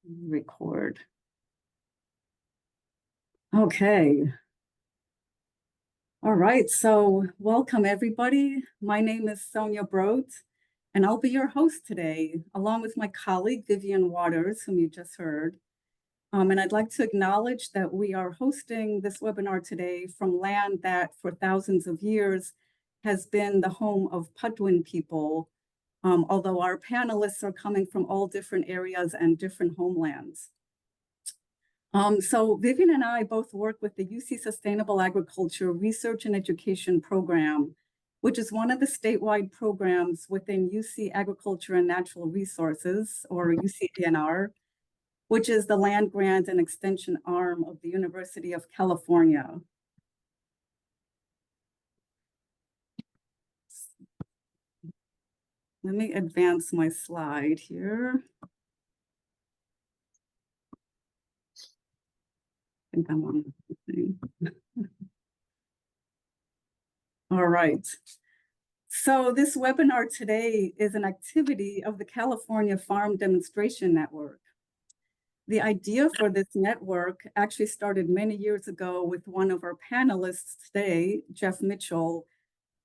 Record. Okay. All right, so welcome everybody. My name is Sonia Brodt, and I'll be your host today, along with my colleague Vivian Waters, whom you just heard. And I'd like to acknowledge that we are hosting this webinar today from land that for thousands of years has been the home of Patwin people, although our panelists are coming from all different areas and different homelands. So Vivian and I both work with the UC Sustainable Agriculture Research and Education Program, which is one of the statewide programs within UC Agriculture and Natural Resources, or UC-ANR, which is the land grant and extension arm of the University of California. Let me advance my slide here. I think I'm on the thing. All right. So this webinar today is an activity of the California Farm Demonstration Network. The idea for this network actually started many years ago with one of our panelists today, Jeff Mitchell,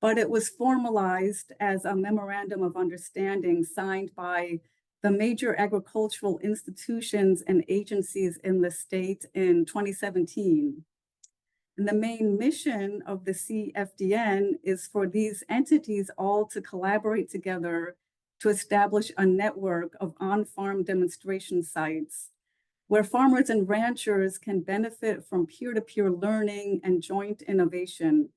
but it was formalized as a memorandum of understanding signed by the major agricultural institutions and agencies in the state in 2017. And the main mission of the CFDN is for these entities all to collaborate together to establish a network of on-farm demonstration sites where farmers and ranchers can benefit from peer-to-peer learning and joint innovation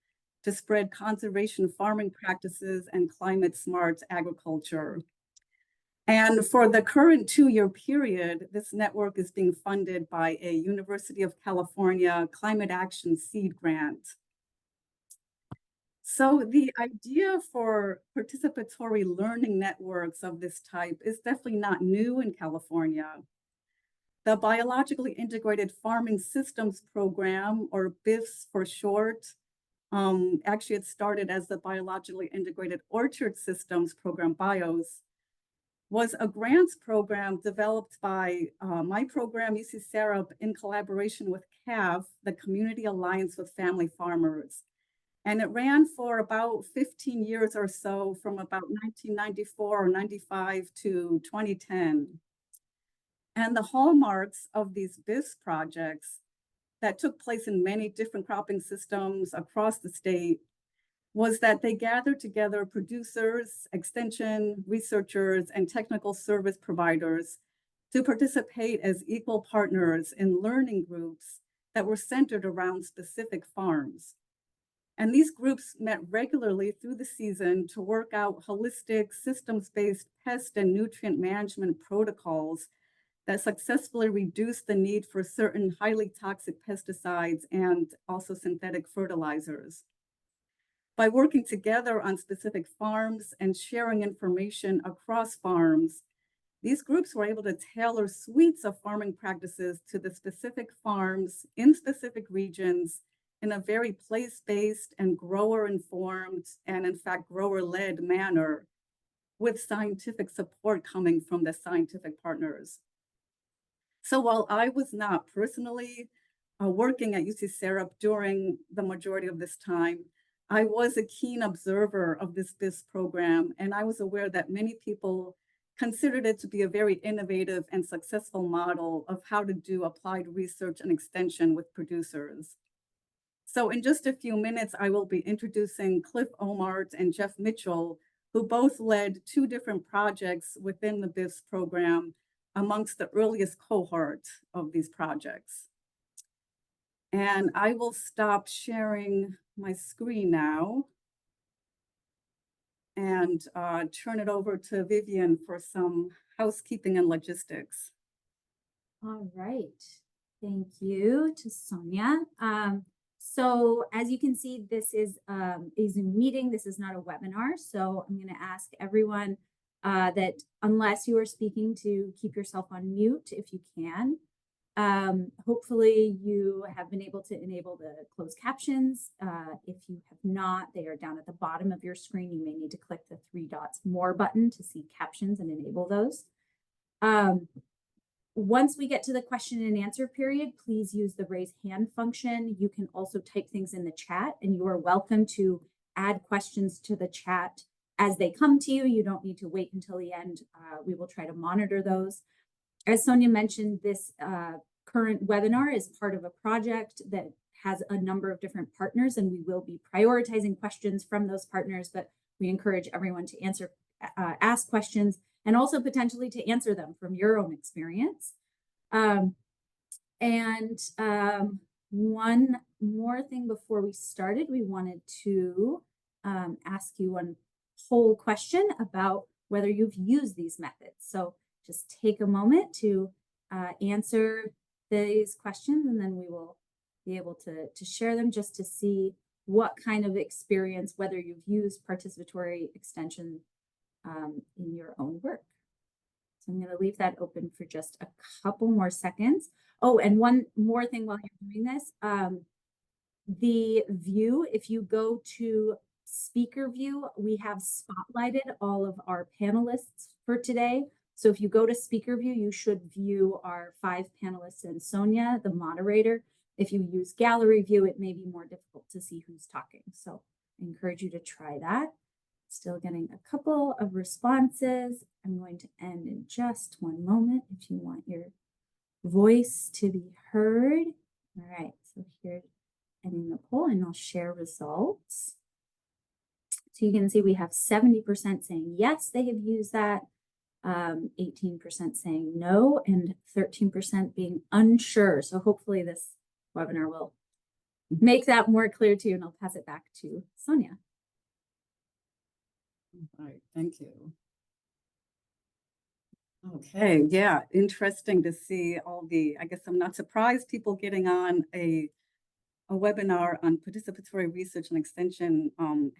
to spread conservation farming practices and climate-smart agriculture. And for the current 2-year period, this network is being funded by a University of California Climate Action Seed Grant. So the idea for participatory learning networks of this type is definitely not new in California. The Biologically Integrated Farming Systems Program, or BIFS for short, actually it started as the Biologically Integrated Orchard Systems Program, BIOS, was a grants program developed by my program, UC Sara, in collaboration with CAF, the Community Alliance with Family Farmers. And it ran for about 15 years or so, from about 1994 or 95 to 2010. And the hallmarks of these BIFS projects that took place in many different cropping systems across the state was that they gathered together producers, extension, researchers, and technical service providers to participate as equal partners in learning groups that were centered around specific farms. And these groups met regularly through the season to work out holistic, systems-based pest and nutrient management protocols that successfully reduce the need for certain highly toxic pesticides and also synthetic fertilizers. By working together on specific farms and sharing information across farms, these groups were able to tailor suites of farming practices to the specific farms in specific regions in a very place-based and grower-informed and, in fact, grower-led manner, with scientific support coming from the scientific partners. So while I was not personally working at UC Sara during the majority of this time, I was a keen observer of this BIFS program, and I was aware that many people considered it to be a very innovative and successful model of how to do applied research and extension with producers. So in just a few minutes, I will be introducing Cliff Ohmart and Jeff Mitchell, who both led 2 different projects within the BIFS program amongst the earliest cohort of these projects. And I will stop sharing my screen now and turn it over to Vivian for some housekeeping and logistics. All right, thank you to Sonia. So as you can see, this is a Zoom meeting. This is not a webinar. So I'm going to ask everyone that unless you are speaking, to keep yourself on mute if you can. Hopefully you have been able to enable the closed captions. If you have not, they are down at the bottom of your screen. You may need to click the 3 dots more button to see captions and enable those. once we get to the question and answer period, please use the raise hand function. You can also type things in the chat, and you are welcome to add questions to the chat as they come to you. You don't need to wait until the end. We will try to monitor those. As Sonia mentioned, this current webinar is part of a project that has a number of different partners, and we will be prioritizing questions from those partners, but we encourage everyone to ask questions and also potentially to answer them from your own experience. One more thing before we started, we wanted to ask you one poll question about whether you've used these methods. So just take a moment to answer these questions, and then we will be able to share them just to see what kind of experience, whether you've used participatory extension in your own work. So I'm going to leave that open for just a couple more seconds. Oh, and one more thing while you're doing this, the view, if you go to speaker view, we have spotlighted all of our panelists for today. So if you go to speaker view, you should view our 5 panelists and Sonia, the moderator. If you use gallery view, it may be more difficult to see who's talking. So I encourage you to try that. Still getting a couple of responses. I'm going to end in just one moment if you want your voice to be heard. All right, so here's ending the poll, and I'll share results. So you can see we have 70% saying yes, they have used that, 18% saying no, and 13% being unsure. So hopefully this webinar will make that more clear to you, and I'll pass it back to Sonia. All right, thank you. Okay, yeah, interesting to see all the, I guess I'm not surprised people getting on a webinar on participatory research and extension,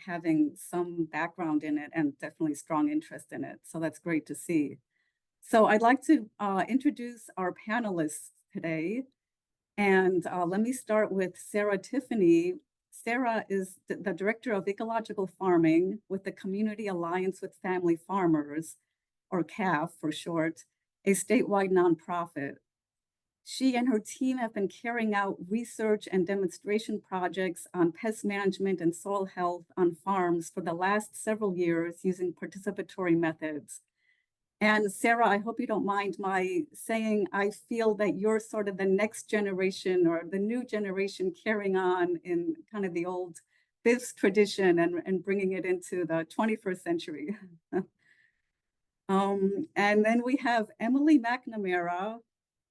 having some background in it and definitely strong interest in it. So that's great to see. So I'd like to introduce our panelists today. And let me start with Sara Tiffany. Sara is the Director of Ecological Farming with the Community Alliance with Family Farmers, or CAF for short, a statewide nonprofit. She and her team have been carrying out research and demonstration projects on pest management and soil health on farms for the last several years using participatory methods. And Sara, I hope you don't mind my saying, I feel that you're sort of the next generation or the new generation carrying on in kind of the old BIFS tradition and bringing it into the 21st century. And then we have Emily McNamara.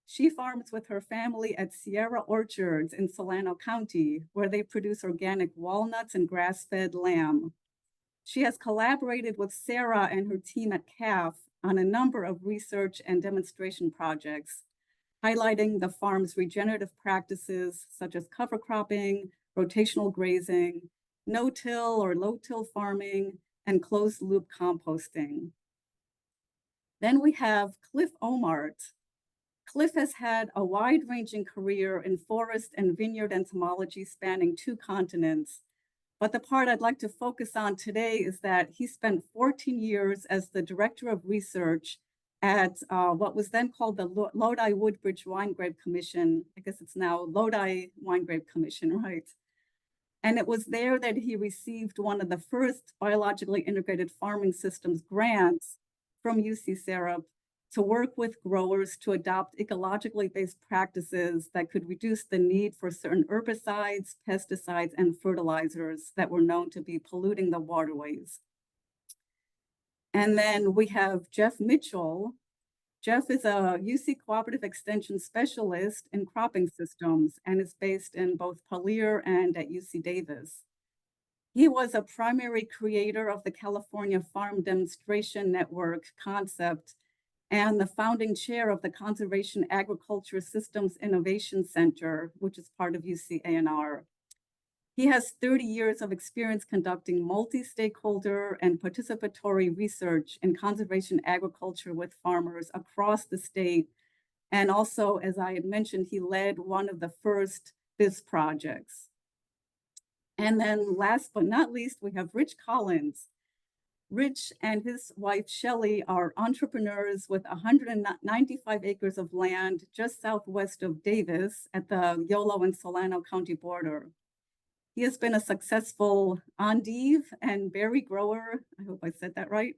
She farms with her family at Sierra Orchards in Solano County, where they produce organic walnuts and grass-fed lamb. She has collaborated with Sara and her team at CAF on a number of research and demonstration projects, highlighting the farm's regenerative practices such as cover cropping, rotational grazing, no-till or low-till farming, and closed-loop composting. Then we have Cliff Ohmart. Cliff has had a wide-ranging career in forest and vineyard entomology spanning 2 continents. But the part I'd like to focus on today is that he spent 14 years as the Director of Research at what was then called the Lodi Woodbridge Winegrape Commission. I guess it's now Lodi Winegrape Commission, right? And it was there that he received one of the first biologically integrated farming systems grants from UC Sara to work with growers to adopt ecologically based practices that could reduce the need for certain herbicides, pesticides, and fertilizers that were known to be polluting the waterways. And then we have Jeff Mitchell. Jeff is a UC Cooperative Extension Specialist in cropping systems and is based in both Palier and at UC Davis. He was a primary creator of the California Farm Demonstration Network concept and the founding chair of the Conservation Agriculture Systems Innovation Center, which is part of UC A&R. He has 30 years of experience conducting multi-stakeholder and participatory research in conservation agriculture with farmers across the state. And also, as I had mentioned, he led one of the first BIFS projects. And then last but not least, we have Rich Collins. Rich and his wife, Shelley, are entrepreneurs with 195 acres of land just southwest of Davis at the Yolo and Solano County border. He has been a successful endive and berry grower. I hope I said that right.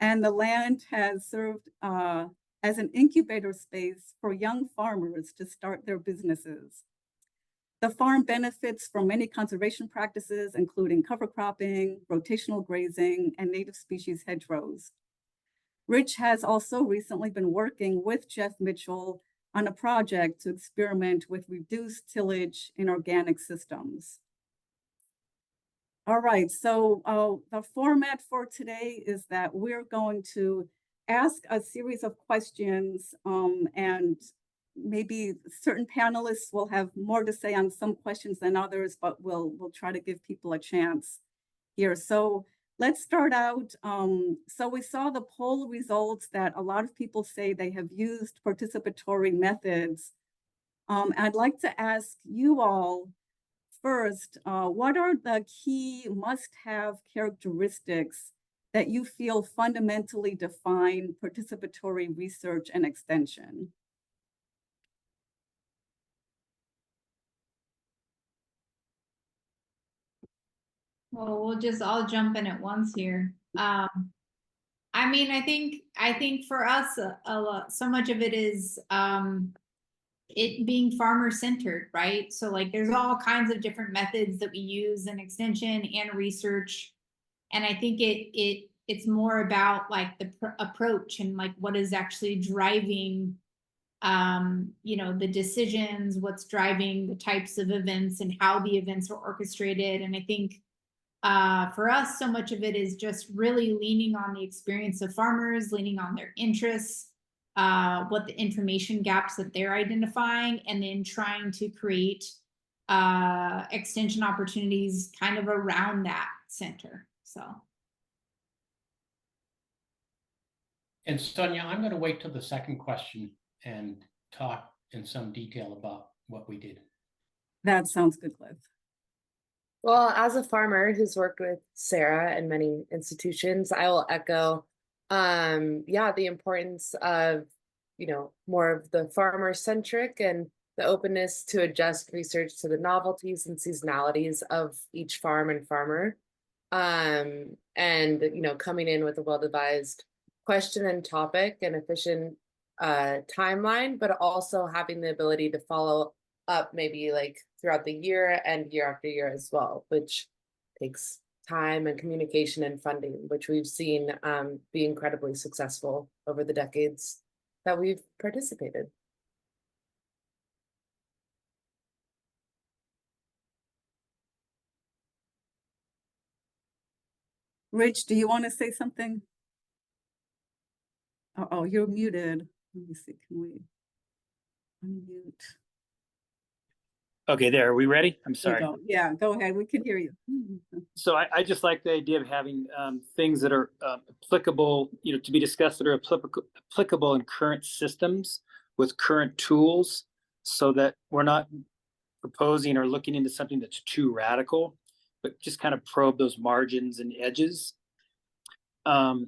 And the land has served as an incubator space for young farmers to start their businesses. The farm benefits from many conservation practices, including cover cropping, rotational grazing, and native species hedgerows. Rich has also recently been working with Jeff Mitchell on a project to experiment with reduced tillage in organic systems. All right, so the format for today is that we're going to ask a series of questions and maybe certain panelists will have more to say on some questions than others, but we'll try to give people a chance here. So let's start out. So we saw the poll results that a lot of people say they have used participatory methods. I'd like to ask you all first, what are the key must-have characteristics that you feel fundamentally define participatory research and extension? Well, I'll jump in at once here. I mean, I think for us, so much of it is it being farmer centered, right? So like, there's all kinds of different methods that we use in extension and research, and I think it's more about like the approach and like what is actually driving, you know, the decisions, what's driving the types of events and how the events are orchestrated, and I think. For us, so much of it is just really leaning on the experience of farmers, leaning on their interests, what the information gaps that they're identifying, and then trying to create extension opportunities kind of around that center. So. And Sonia, I'm going to wait till the second question and talk in some detail about what we did. That sounds good, Cliff. Well, as a farmer who's worked with Sara and many institutions, I will echo, the importance of, more of the farmer-centric and the openness to adjust research to the novelties and seasonalities of each farm and farmer. And, coming in with a well-devised question and topic and efficient timeline, but also having the ability to follow up maybe like throughout the year and year after year as well, which takes time and communication and funding, which we've seen be incredibly successful over the decades that we've participated. Rich, do you want to say something? Oh, you're muted. Let me see, can we unmute? Okay, there, are we ready? I'm sorry. Go. Yeah, go ahead, we can hear you. So I just like the idea of having things that are applicable, to be discussed that are applicable in current systems with current tools, so that we're not proposing or looking into something that's too radical, but just kind of probe those margins and edges. I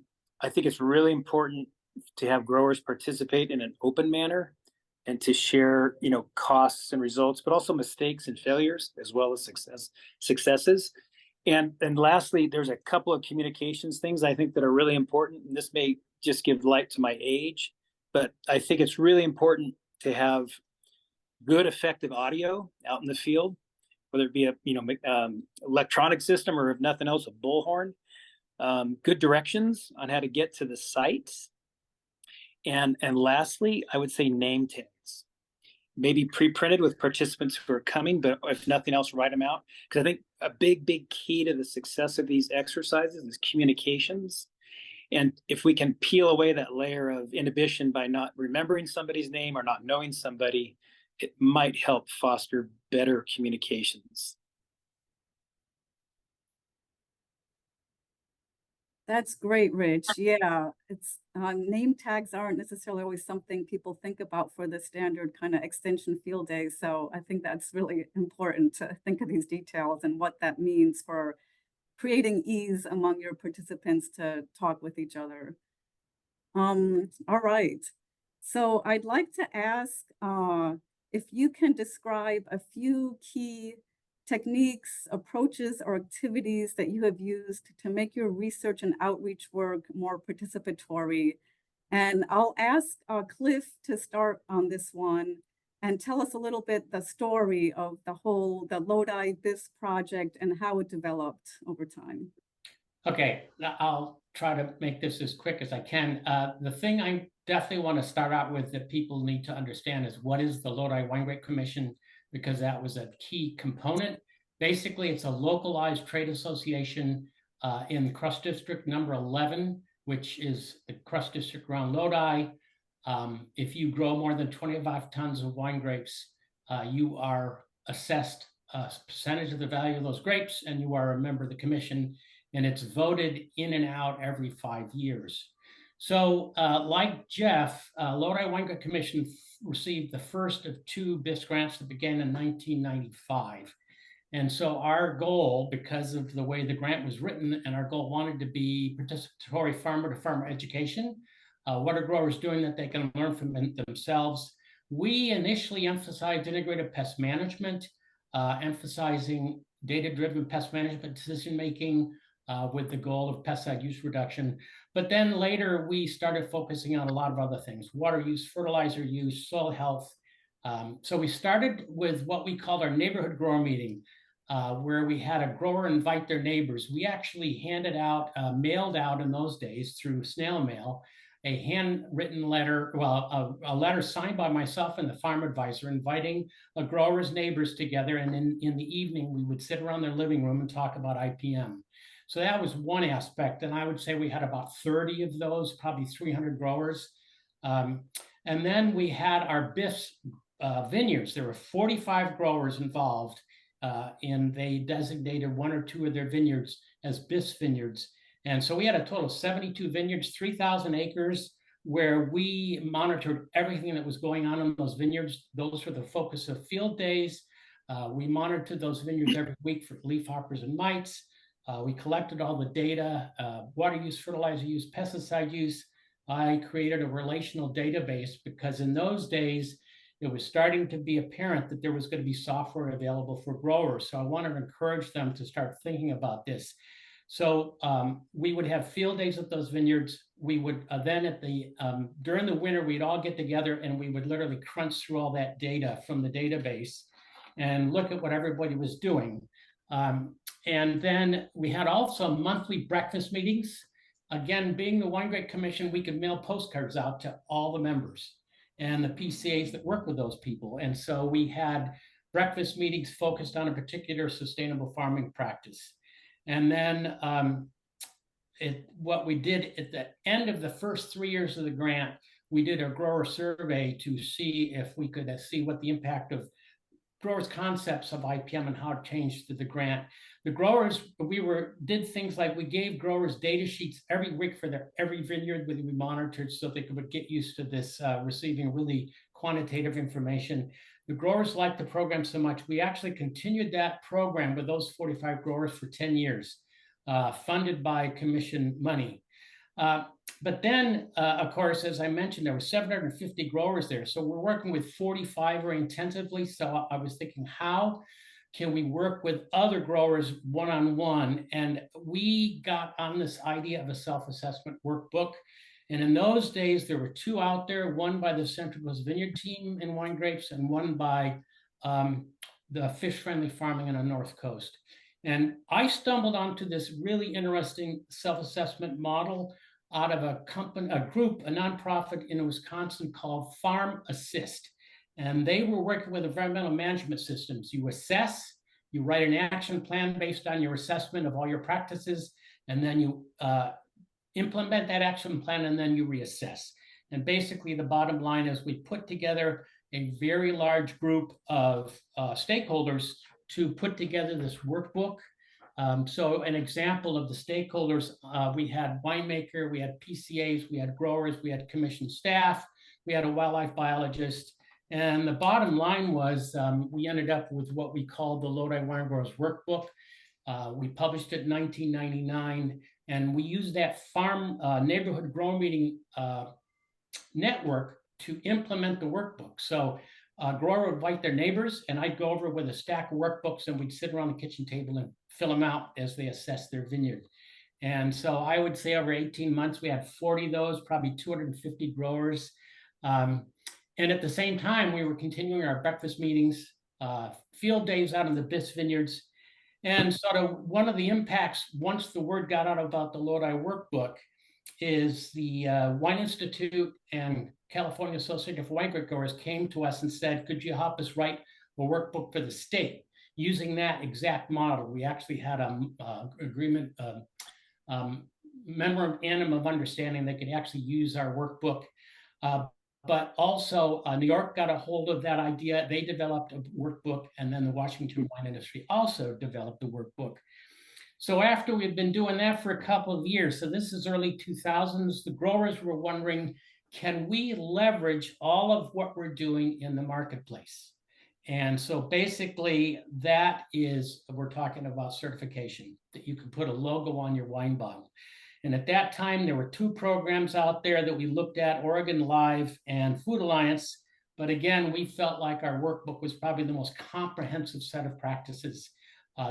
think it's really important to have growers participate in an open manner and to share, costs and results, but also mistakes and failures, as well as successes. And lastly, there's a couple of communications things I think that are really important. And this may just give light to my age, but I think it's really important to have good, effective audio out in the field, whether it be a electronic system or if nothing else, a bullhorn. Good directions on how to get to the site. And lastly, I would say name tags. Maybe pre-printed with participants who are coming, but if nothing else, write them out. Because I think a big key to the success of these exercises is communications. And if we can peel away that layer of inhibition by not remembering somebody's name or not knowing somebody, it might help foster better communications. That's great, Rich. Yeah, it's name tags aren't necessarily always something people think about for the standard kind of extension field day. So I think that's really important to think of these details and what that means for creating ease among your participants to talk with each other. All right. So I'd like to ask if you can describe a few key techniques, approaches, or activities that you have used to make your research and outreach work more participatory. And I'll ask Cliff to start on this one and tell us a little bit the story of the Lodi BIFS project and how it developed over time. Okay, I'll try to make this as quick as I can. The thing I definitely want to start out with that people need to understand is what is the Lodi Winegrape Commission, because that was a key component. Basically, it's a localized trade association in Crust District number 11, which is the Crust District around Lodi. If you grow more than 25 tons of wine grapes, you are assessed a percentage of the value of those grapes, and you are a member of the commission, and it's voted in and out every 5 years. So like Jeff, Lodi Winegrape Commission received the first of 2 BIFS grants that began in 1995. And so our goal, because of the way the grant was written, and our goal wanted to be participatory farmer-to-farmer education. What are growers doing that they can learn from themselves? We initially emphasized integrated pest management, emphasizing data-driven pest management decision-making with the goal of pesticide use reduction. But then later we started focusing on a lot of other things: water use, fertilizer use, soil health. So we started with what we called our neighborhood grower meeting, where we had a grower invite their neighbors. We actually handed out, mailed out in those days through snail mail, a handwritten letter, well, a letter signed by myself and the farm advisor, inviting a grower's neighbors together. And in the evening, we would sit around their living room and talk about IPM. So that was one aspect. And I would say we had about 30 of those, probably 300 growers. And then we had our BIFS vineyards. There were 45 growers involved, and they designated 1 or 2 of their vineyards as BIFS vineyards. And so we had a total of 72 vineyards, 3,000 acres, where we monitored everything that was going on in those vineyards. Those were the focus of field days. We monitored those vineyards every week for leafhoppers and mites. We collected all the data, water use, fertilizer use, pesticide use. I created a relational database because in those days, it was starting to be apparent that there was going to be software available for growers. So I wanted to encourage them to start thinking about this. So we would have field days at those vineyards. We would then during the winter, we'd all get together and we would literally crunch through all that data from the database and look at what everybody was doing. And then we had also monthly breakfast meetings. Again, being the Winegrape Commission, we could mail postcards out to all the members and the PCAs that work with those people. And so we had breakfast meetings focused on a particular sustainable farming practice. And then what we did at the end of the first 3 years of the grant, we did a grower survey to see if we could see what the impact of growers' concepts of IPM and how it changed through the grant. The growers, did things like we gave growers data sheets every week for every vineyard that we monitored so they could get used to this, receiving really quantitative information. The growers liked the program so much, we actually continued that program with those 45 growers for 10 years, funded by commission money. But then, of course, as I mentioned, there were 750 growers there. So we're working with 45 very intensively. So I was thinking, how can we work with other growers one-on-one? And we got on this idea of a self-assessment workbook. And in those days, there were 2 out there, one by the Central Coast Vineyard team in wine grapes and one by the Fish-Friendly Farming on the North Coast. And I stumbled onto this really interesting self-assessment model out of a nonprofit in Wisconsin called Farm Assist. And they were working with environmental management systems. You assess, you write an action plan based on your assessment of all your practices, and then you implement that action plan, and then you reassess. And basically the bottom line is we put together a very large group of stakeholders to put together this workbook. So an example of the stakeholders, we had winemaker, we had PCAs, we had growers, we had commission staff, we had a wildlife biologist. And the bottom line was we ended up with what we called the Lodi Wine Growers Workbook. We published it in 1999, and we used that farm neighborhood grow meeting network to implement the workbook. So a grower would invite their neighbors, and I'd go over with a stack of workbooks, and we'd sit around the kitchen table and fill them out as they assess their vineyard. And so I would say over 18 months, we had 40 of those, probably 250 growers. And at the same time, we were continuing our breakfast meetings, field days out in the BIFS vineyards. And sort of one of the impacts, once the word got out about the Lodi workbook, is the Wine Institute and California Association of Winegrape Growers came to us and said, could you help us write a workbook for the state using that exact model? We actually had an agreement, memorandum of understanding they could actually use our workbook. But also New York got a hold of that idea. They developed a workbook, and then the Washington wine industry also developed a workbook. So after we've been doing that for a couple of years, so this is early 2000s, the growers were wondering, can we leverage all of what we're doing in the marketplace? And so basically that is, we're talking about certification, that you can put a logo on your wine bottle. And at that time, there were two programs out there that we looked at, Oregon Live and Food Alliance. But again, we felt like our workbook was probably the most comprehensive set of practices.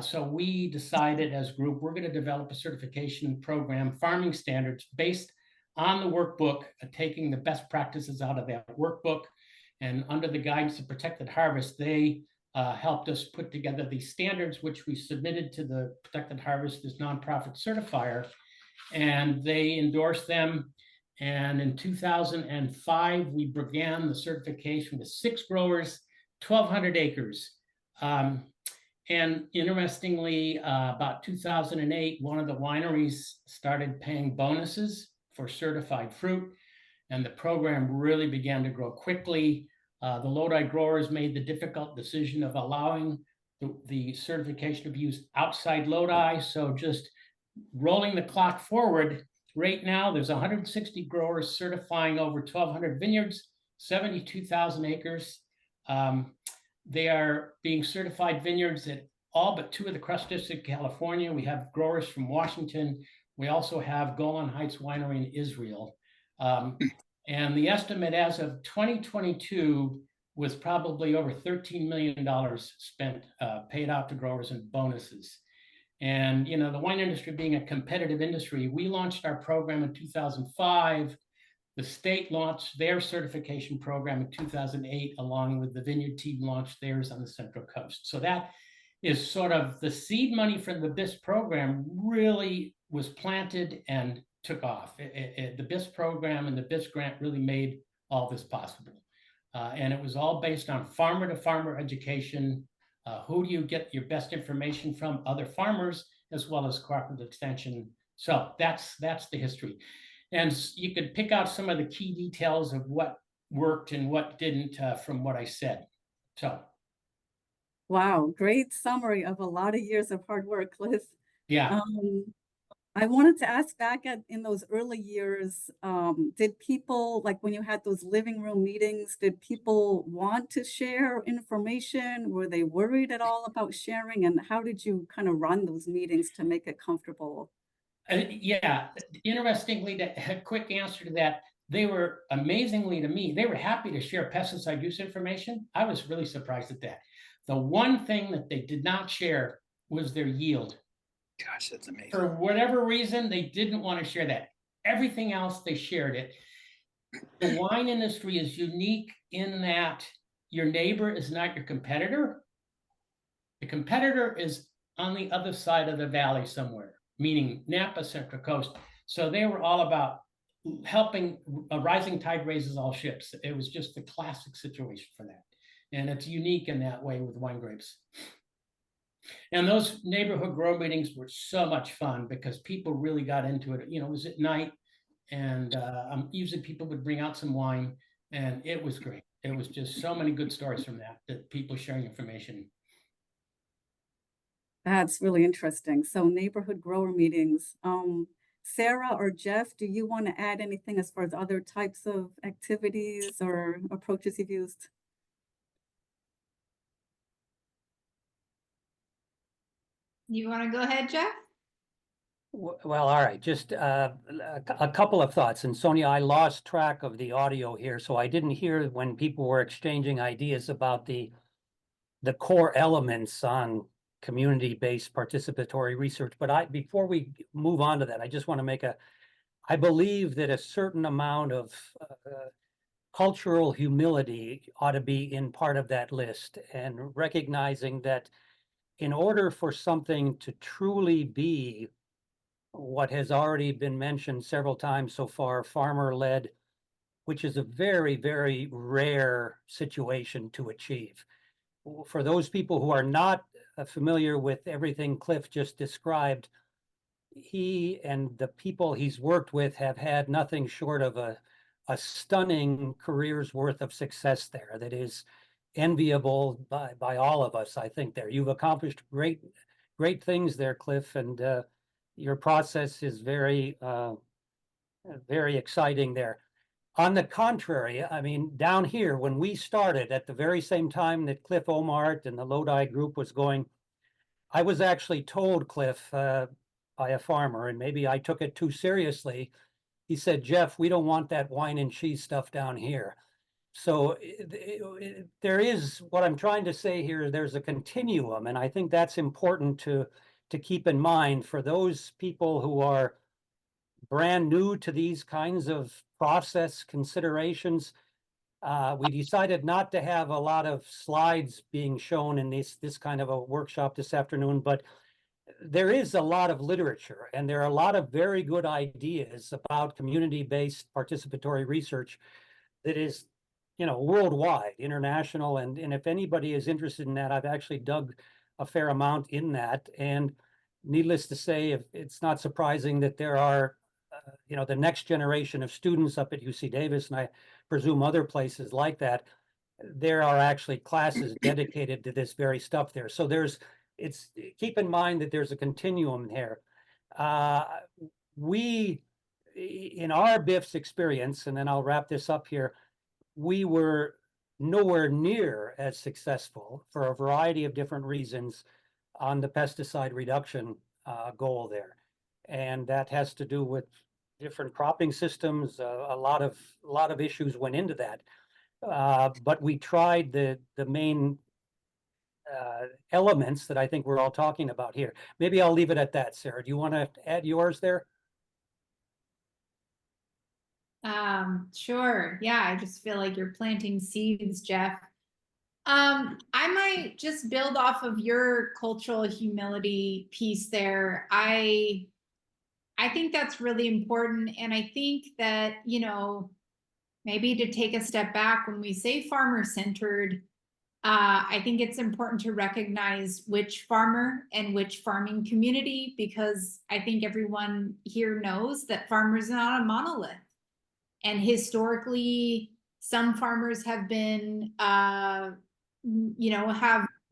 So we decided as a group, we're going to develop a certification program, farming standards, based on the workbook, taking the best practices out of that workbook. And under the guidance of Protected Harvest, they helped us put together these standards, which we submitted to the Protected Harvest as nonprofit certifier, and they endorsed them. And in 2005, we began the certification with 6 growers, 1,200 acres. And interestingly, about 2008, one of the wineries started paying bonuses for certified fruit, and the program really began to grow quickly. The Lodi growers made the difficult decision of allowing the certification to be used outside Lodi. So just rolling the clock forward, right now there's 160 growers certifying over 1,200 vineyards, 72,000 acres. They are being certified vineyards at all but 2 of the Crest District of California. We have growers from Washington. We also have Golan Heights Winery in Israel. And the estimate as of 2022 was probably over $13 million spent, paid out to growers in bonuses. And, you know, the wine industry being a competitive industry, we launched our program in 2005. The state launched their certification program in 2008, along with the vineyard team launched theirs on the Central Coast. So that is sort of the seed money from the BIFS program really was planted and took off. The BIFS program and the BIFS grant really made all this possible. And it was all based on farmer to farmer education. Who do you get your best information from? Other farmers, as well as Cooperative Extension. So that's the history. And you could pick out some of the key details of what worked and what didn't from what I said. So. Wow, great summary of a lot of years of hard work, Cliff. Yeah. I wanted to ask back in those early years, did people, like when you had those living room meetings, did people want to share information? Were they worried at all about sharing? And how did you kind of run those meetings to make it comfortable? Yeah, interestingly, a quick answer to that, they were amazingly to me, they were happy to share pesticide use information. I was really surprised at that. The one thing that they did not share was their yield. Gosh, that's amazing. For whatever reason, they didn't want to share that. Everything else, they shared it. The wine industry is unique in that your neighbor is not your competitor. The competitor is on the other side of the valley somewhere, meaning Napa, Central Coast. So they were all about helping. A rising tide raises all ships. It was just the classic situation for that. And it's unique in that way with wine grapes. And those neighborhood grow meetings were so much fun because people really got into it. You know, it was at night, and usually people would bring out some wine, and it was great. It was just so many good stories from that people sharing information. That's really interesting. So neighborhood grower meetings. Sara or Jeff, do you want to add anything as far as other types of activities or approaches you've used? You want to go ahead, Jeff? Well, all right, just a couple of thoughts. And Sonia, I lost track of the audio here, so I didn't hear when people were exchanging ideas about the core elements on community-based participatory research. But before we move on to that, I just want to make I believe that a certain amount of cultural humility ought to be in part of that list, and recognizing that in order for something to truly be what has already been mentioned several times so far, farmer-led, which is a very, very rare situation to achieve. For those people who are not familiar with everything Cliff just described, he and the people he's worked with have had nothing short of a stunning career's worth of success there that is enviable by all of us, I think. You've accomplished great things there, Cliff, and your process is very exciting there. On the contrary, I mean, down here, when we started at the very same time that Cliff Ohmart and the Lodi group was going, I was actually told, Cliff, by a farmer, and maybe I took it too seriously. He said, Jeff, we don't want that wine and cheese stuff down here. So there is, what I'm trying to say here, there's a continuum, and I think that's important to keep in mind for those people who are brand new to these kinds of process considerations. We decided not to have a lot of slides being shown in this kind of a workshop this afternoon, but there is a lot of literature, and there are a lot of very good ideas about community-based participatory research that is, worldwide, international. And if anybody is interested in that, I've actually dug a fair amount in that. And needless to say, it's not surprising that there are, the next generation of students up at UC Davis, and I presume other places like that, there are actually classes dedicated to this very stuff there. So keep in mind that there's a continuum there. We, in our BIFS experience, and then I'll wrap this up here, we were nowhere near as successful for a variety of different reasons on the pesticide reduction goal there. And that has to do with different cropping systems. A lot of issues went into that. But we tried the main elements that I think we're all talking about here. Maybe I'll leave it at that. Sara, do you want to add yours there? Sure. Yeah, I just feel like you're planting seeds, Jeff. I might just build off of your cultural humility piece there. I think that's really important. And I think that, maybe to take a step back, when we say farmer-centered, I think it's important to recognize which farmer and which farming community, because I think everyone here knows that farmers are not a monolith. And historically, some farmers have been, have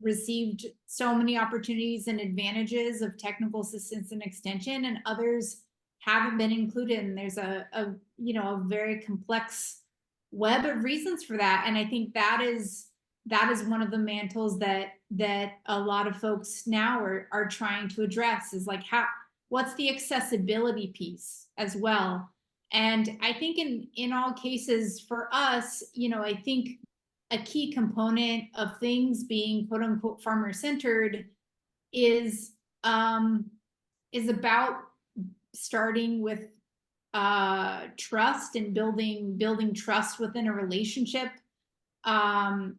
received so many opportunities and advantages of technical assistance and extension, and others haven't been included. And there's a very complex web of reasons for that. And I think that is one of the mantles that a lot of folks now are trying to address, is like, what's the accessibility piece as well. And I think in all cases for us, I think a key component of things being quote unquote farmer centered is about starting with trust and building trust within a relationship, and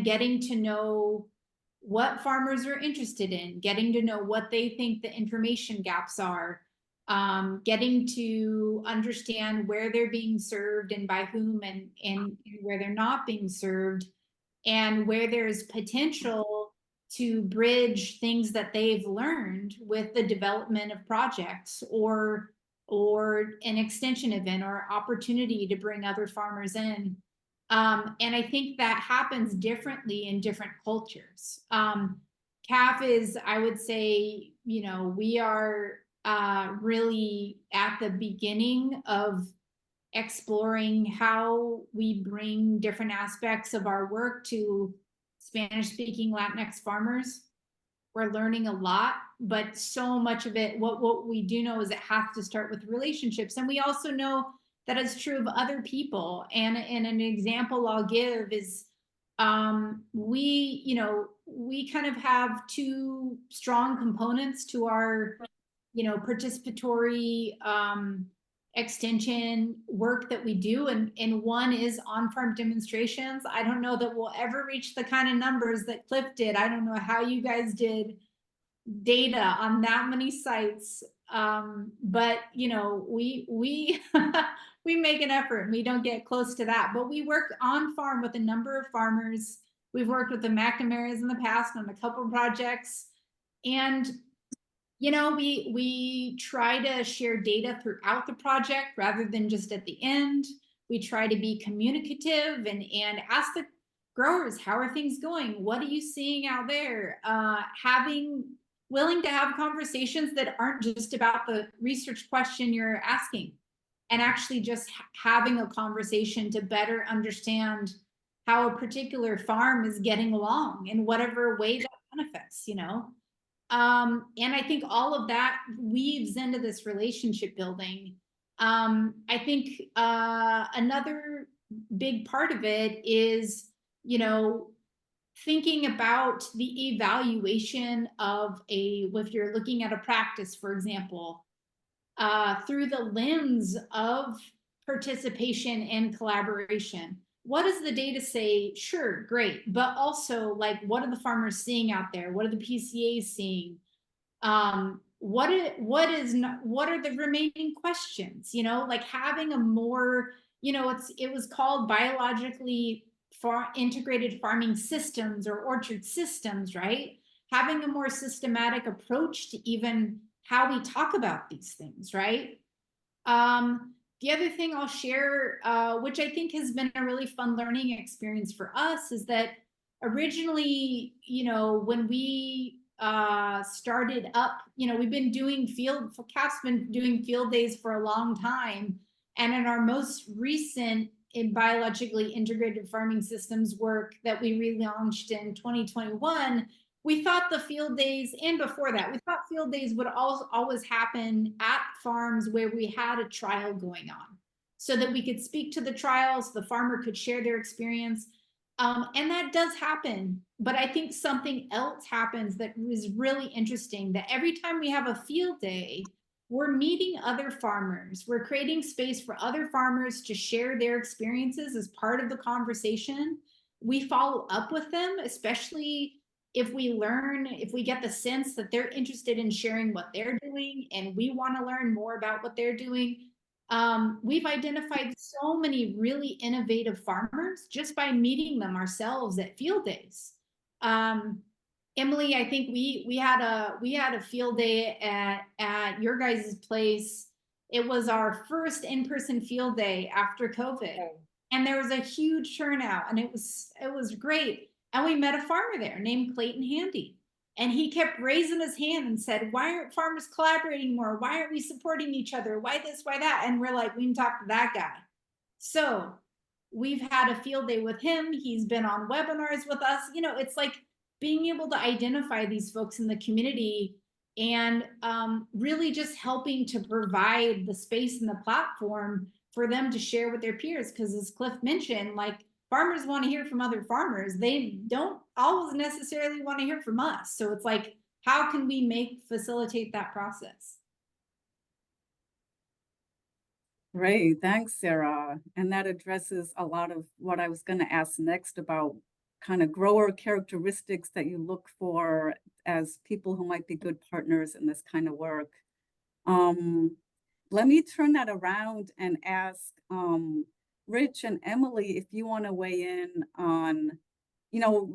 getting to know what farmers are interested in, getting to know what they think the information gaps are, getting to understand where they're being served and by whom, and where they're not being served, and where there's potential to bridge things that they've learned with the development of projects or an extension event or opportunity to bring other farmers in. And I think that happens differently in different cultures. CAF is, I would say, we are really at the beginning of exploring how we bring different aspects of our work to Spanish-speaking Latinx farmers. we're learning a lot, but so much of it, what we do know is it has to start with relationships. And we also know that it's true of other people. And an example I'll give is we kind of have two strong components to our, participatory extension work that we do. And one is on-farm demonstrations. I don't know that we'll ever reach the kind of numbers that Cliff did. I don't know how you guys did data on that many sites. But we we make an effort and we don't get close to that, but we work on farm with a number of farmers. We've worked with the McNamara's in the past on a couple of projects, and we try to share data throughout the project rather than just at the end. We try to be communicative and ask the growers, how are things going? What are you seeing out there? Willing to have conversations that aren't just about the research question you're asking, and actually just having a conversation to better understand how a particular farm is getting along in whatever way that manifests, and I think all of that weaves into this relationship building. I think another big part of it is, thinking about the evaluation of if you're looking at a practice, for example, through the lens of participation and collaboration. What does the data say? Sure, great. But also, like, what are the farmers seeing out there? What are the PCAs seeing? What are the remaining questions? Like having a more, it was called biologically integrated farming systems or orchard systems, right? Having a more systematic approach to even how we talk about these things, right? The other thing I'll share, which I think has been a really fun learning experience for us, is that originally, when we started up, we've been doing CAF's been doing field days for a long time. And in our most recent biologically integrated farming systems work that we relaunched in 2021, we thought the field days, and before that, we thought field days would always happen at farms where we had a trial going on, so that we could speak to the trials, the farmer could share their experience. And that does happen, but I think something else happens that is really interesting, that every time we have a field day, we're meeting other farmers. We're creating space for other farmers to share their experiences as part of the conversation. We follow up with them, especially if we get the sense that they're interested in sharing what they're doing and we want to learn more about what they're doing. We've identified so many really innovative farmers just by meeting them ourselves at field days. Emily, I think we had a field day at your guys' place. It was our first in-person field day after COVID, and there was a huge turnout, and it was great. And we met a farmer there named Clayton Handy, and he kept raising his hand and said, "Why aren't farmers collaborating more? Why aren't we supporting each other? Why this? Why that?" And we're like, we can talk to that guy. So we've had a field day with him. He's been on webinars with us. It's like being able to identify these folks in the community and really just helping to provide the space and the platform for them to share with their peers. Because as Cliff mentioned, like, farmers want to hear from other farmers. They don't always necessarily want to hear from us. So it's like, how can we facilitate that process? Great, thanks, Sarah. And that addresses a lot of what I was going to ask next about kind of grower characteristics that you look for as people who might be good partners in this kind of work. Let me turn that around and ask Rich and Emily, if you want to weigh in on,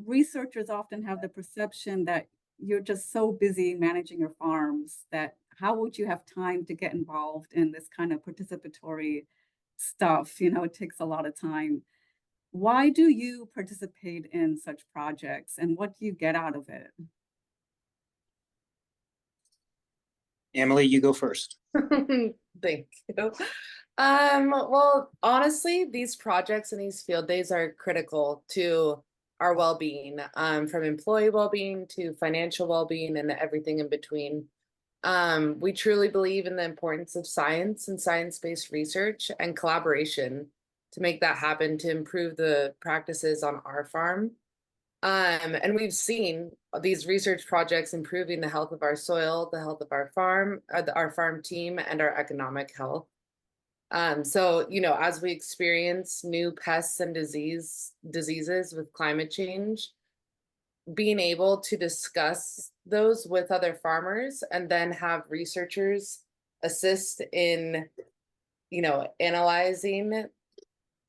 researchers often have the perception that you're just so busy managing your farms that how would you have time to get involved in this kind of participatory stuff? It takes a lot of time. Why do you participate in such projects, and what do you get out of it? Emily, you go first. Thank you. Well, honestly, these projects and these field days are critical to our well-being, from employee well-being to financial well-being and everything in between. We truly believe in the importance of science and science-based research and collaboration to make that happen, to improve the practices on our farm. And we've seen these research projects improving the health of our soil, the health of our farm team, and our economic health. So, as we experience new pests and diseases with climate change, being able to discuss those with other farmers and then have researchers assist in, analyzing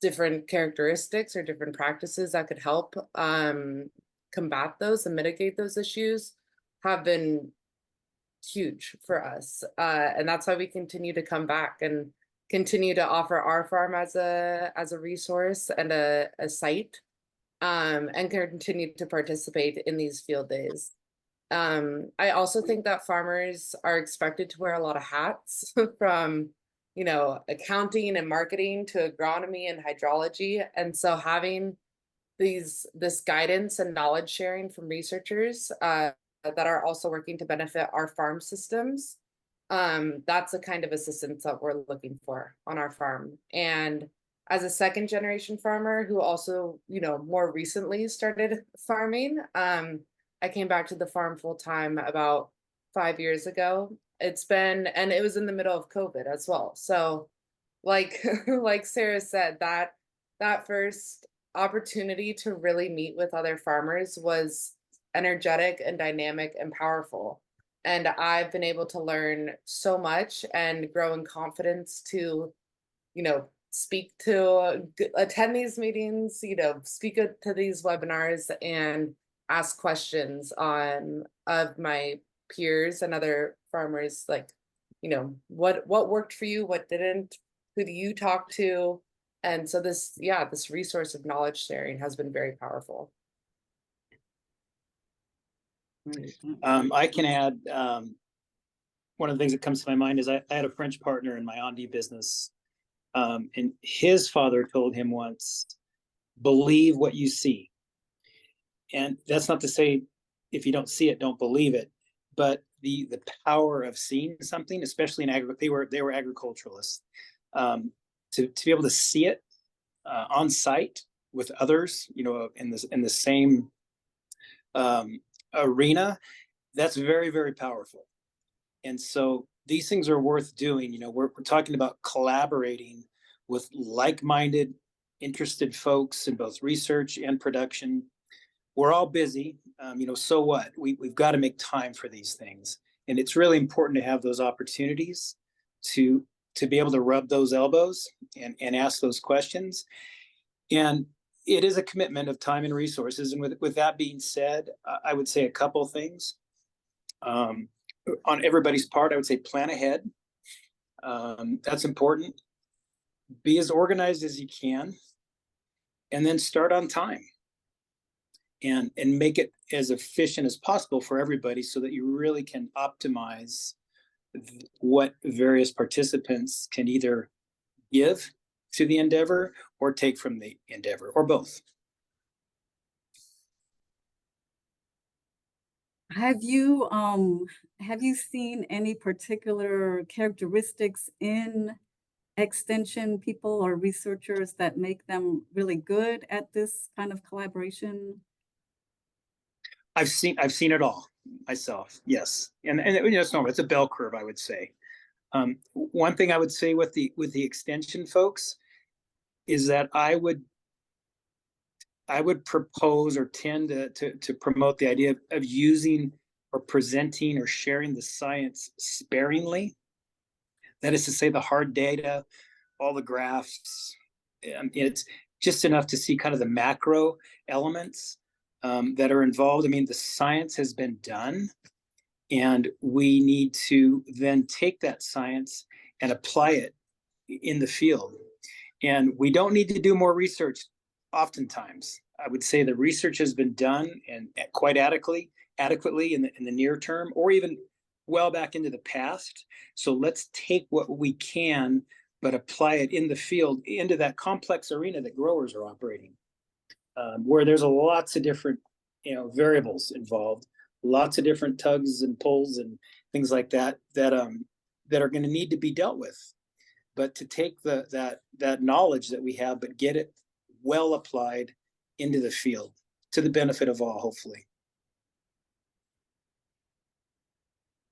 different characteristics or different practices that could help combat those and mitigate those issues have been huge for us. And that's why we continue to come back and continue to offer our farm as a resource and a site, and continue to participate in these field days. I also think that farmers are expected to wear a lot of hats from accounting and marketing to agronomy and hydrology. And so having this guidance and knowledge sharing from researchers that are also working to benefit our farm systems, that's the kind of assistance that we're looking for on our farm. And as a second generation farmer who also, more recently started farming, I came back to the farm full time about 5 years ago. And it was in the middle of COVID as well. So like Sara said, that first opportunity to really meet with other farmers was energetic and dynamic and powerful. And I've been able to learn so much and grow in confidence to, attend these meetings, speak to these webinars and ask questions of my peers and other farmers, like, what worked for you, what didn't, who do you talk to? And so this resource of knowledge sharing has been very powerful. I can add, one of the things that comes to my mind is I had a French partner in my Andy business, and his father told him once, believe what you see. And that's not to say if you don't see it, don't believe it, but the power of seeing something, especially in agriculture, they were agriculturalists, to be able to see it on site with others, in the same arena, that's very, very powerful. And so these things are worth doing. We're talking about collaborating with like-minded, interested folks in both research and production. We're all busy, so what? We've got to make time for these things. And it's really important to have those opportunities to be able to rub those elbows and ask those questions. And it is a commitment of time and resources. And with that being said, I would say a couple things. On everybody's part, I would say plan ahead. That's important. Be as organized as you can, and then start on time. And make it as efficient as possible for everybody so that you really can optimize what various participants can either give to the endeavor or take from the endeavor, or both. Have you seen any particular characteristics in extension people or researchers that make them really good at this kind of collaboration? I've seen it all myself, yes, and it's normal. It's a bell curve, I would say. One thing I would say with the extension folks is that I would propose or tend to promote the idea of using or presenting or sharing the science sparingly. That is to say, the hard data, all the graphs. It's just enough to see kind of the macro elements that are involved. I mean, the science has been done, and we need to then take that science and apply it in the field. And we don't need to do more research oftentimes. I would say the research has been done and quite adequately in the near term, or even well back into the past. So let's take what we can, but apply it in the field into that complex arena that growers are operating. where there's lots of different, variables involved, lots of different tugs and pulls and things like that that are going to need to be dealt with. But to take that knowledge that we have, but get it well applied into the field to the benefit of all, hopefully.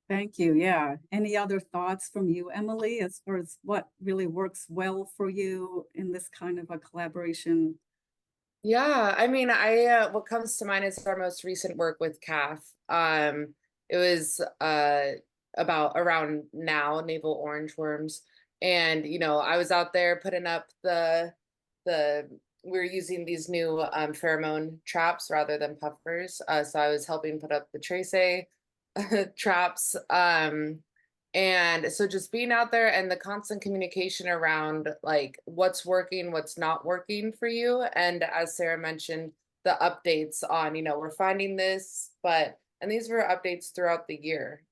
Thank you. Yeah. Any other thoughts from you, Emily, as far as what really works well for you in this kind of a collaboration? Yeah, I mean, what comes to mind is our most recent work with CAF. It was about around now navel orange worms, and I was out there putting up the we were using these new pheromone traps rather than puffers. So I was helping put up the trace traps. And so just being out there and the constant communication around like what's working, what's not working for you. And as Sara mentioned, the updates on, we're finding this, and these were updates throughout the year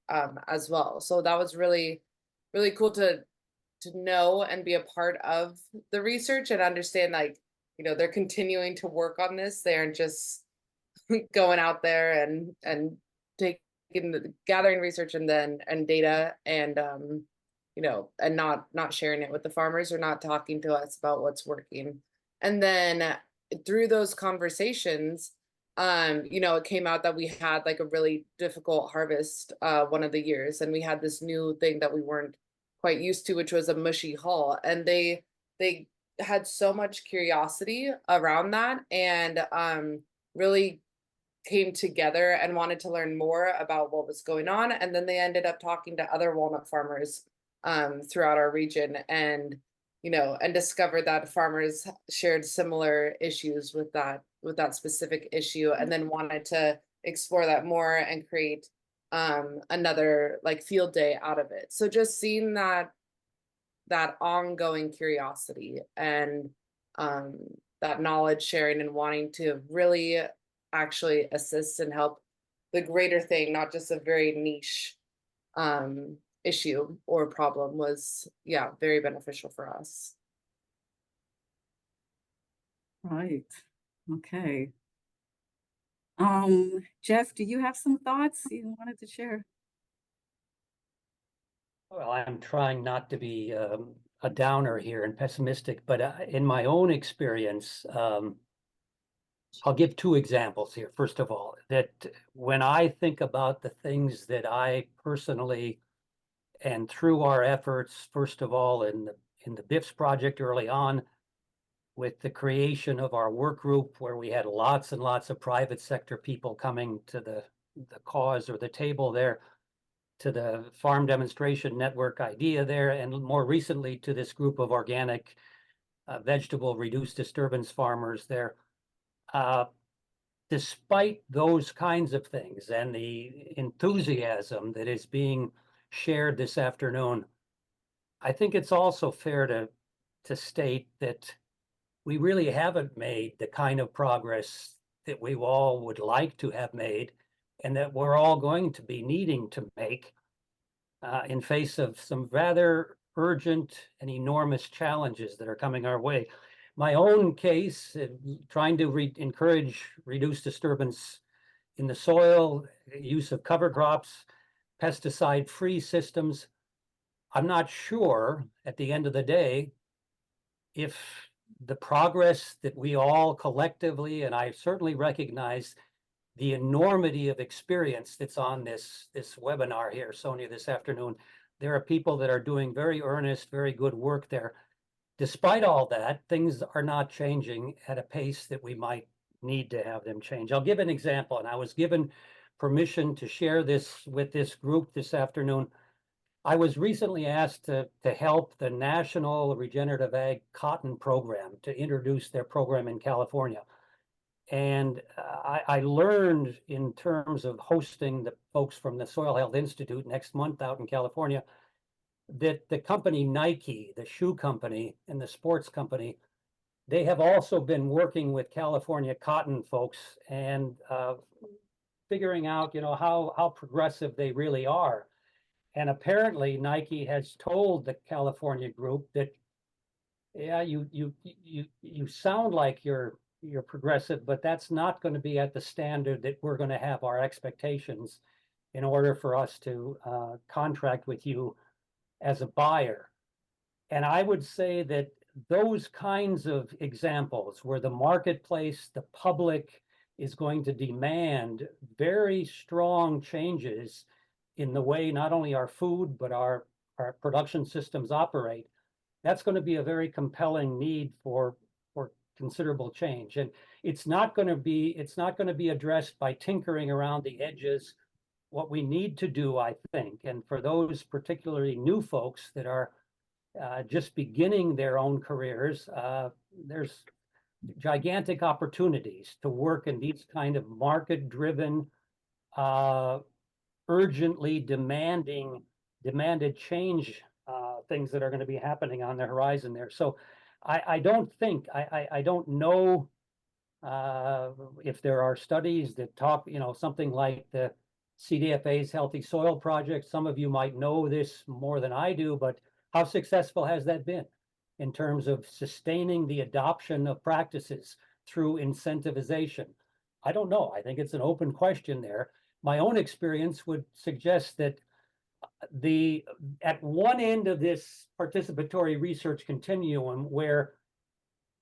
as well. So that was really, really cool to know and be a part of the research and understand, like, they're continuing to work on this. They aren't just going out there and gathering research and data and and not sharing it with the farmers or not talking to us about what's working. And then through those conversations, it came out that we had like a really difficult harvest one of the years, and we had this new thing that we weren't quite used to, which was a mushy hull. And they had so much curiosity around that and really came together and wanted to learn more about what was going on. And then they ended up talking to other walnut farmers throughout our region and discovered that farmers shared similar issues with that specific issue, and then wanted to explore that more and create another like field day out of it. So just seeing that ongoing curiosity and that knowledge sharing and wanting to really actually assist and help the greater thing, not just a very niche issue or problem, was very beneficial for us. Right. Okay. Jeff, do you have some thoughts you wanted to share? Well, I'm trying not to be a downer here and pessimistic, but in my own experience, I'll give two examples here. First of all, that when I think about the things that I personally, and through our efforts, first of all, in the BIFS project early on, with the creation of our work group, where we had lots and lots of private sector people coming to the cause or the table there, to the farm demonstration network idea there, and more recently to this group of organic vegetable reduced disturbance farmers there. Despite those kinds of things and the enthusiasm that is being shared this afternoon, I think it's also fair to state that we really haven't made the kind of progress that we all would like to have made, and that we're all going to be needing to make in face of some rather urgent and enormous challenges that are coming our way. My own case, trying to encourage reduced disturbance in the soil, use of cover crops, pesticide-free systems. I'm not sure at the end of the day if the progress that we all collectively, and I certainly recognize the enormity of experience that's on this webinar here, Sonia, this afternoon. There are people that are doing very earnest, very good work there. Despite all that, things are not changing at a pace that we might need to have them change. I'll give an example, and I was given permission to share this with this group this afternoon. I was recently asked to help the National Regenerative Ag Cotton Program to introduce their program in California. And I learned, in terms of hosting the folks from the Soil Health Institute next month out in California, that the company Nike, the shoe company and the sports company, they have also been working with California cotton folks and figuring out, how progressive they really are. And apparently Nike has told the California group that, yeah, you sound like you're you're progressive, but that's not going to be at the standard that we're going to have our expectations in order for us to contract with you as a buyer. And I would say that those kinds of examples where the marketplace, the public is going to demand very strong changes in the way not only our food, but our production systems operate, that's going to be a very compelling need for considerable change. And it's not going to be addressed by tinkering around the edges. What we need to do, I think, and for those particularly new folks that are just beginning their own careers, there's gigantic opportunities to work in these kind of market-driven, urgently demanded change things that are going to be happening on the horizon there. So I don't think, I don't know if there are studies that talk, something like the CDFA's Healthy Soil Project. Some of you might know this more than I do, but how successful has that been in terms of sustaining the adoption of practices through incentivization? I don't know. I think it's an open question there. My own experience would suggest that at one end of this participatory research continuum, where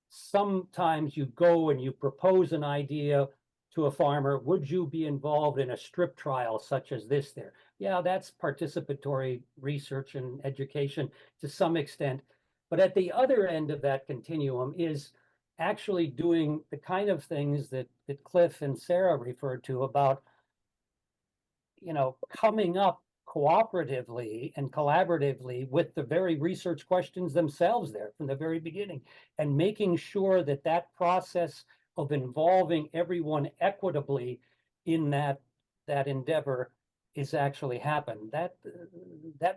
sometimes you go and you propose an idea to a farmer, would you be involved in a strip trial such as this there? Yeah, that's participatory research and education to some extent. But at the other end of that continuum is actually doing the kind of things that Cliff and Sara referred to about, coming up cooperatively and collaboratively with the very research questions themselves there from the very beginning, and making sure that that process of involving everyone equitably in that endeavor is actually happen. That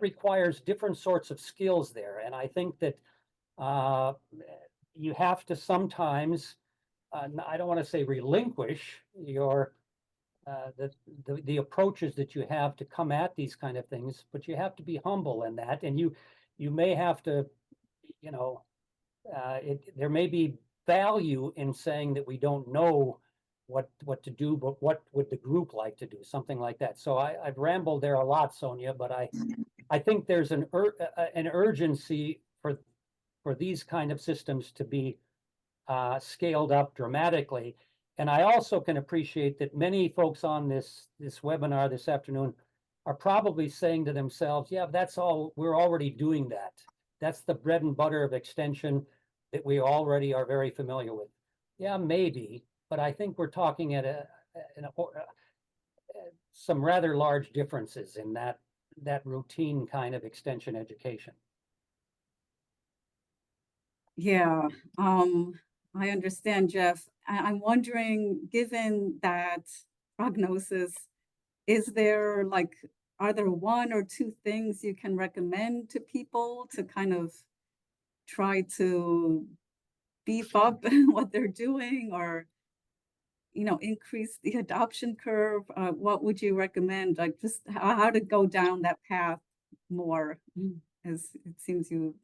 requires different sorts of skills there. And I think that you have to sometimes, I don't want to say relinquish your the approaches that you have to come at these kind of things, but you have to be humble in that. And you may have to, there may be value in saying that we don't know what to do, but what would the group like to do, something like that. So I've rambled there a lot, Sonia, but I think there's an urgency for these kind of systems to be scaled up dramatically. And I also can appreciate that many folks on this webinar this afternoon are probably saying to themselves, yeah, that's all, we're already doing that. That's the bread and butter of extension that we already are very familiar with. Yeah, maybe, but I think we're talking at some rather large differences in that routine kind of extension education. Yeah, I understand, Jeff. I'm wondering, given that prognosis, are there one or two things you can recommend to people to kind of try to beef up what they're doing, or, increase the adoption curve? What would you recommend? Like, just how to go down that path more, as it seems you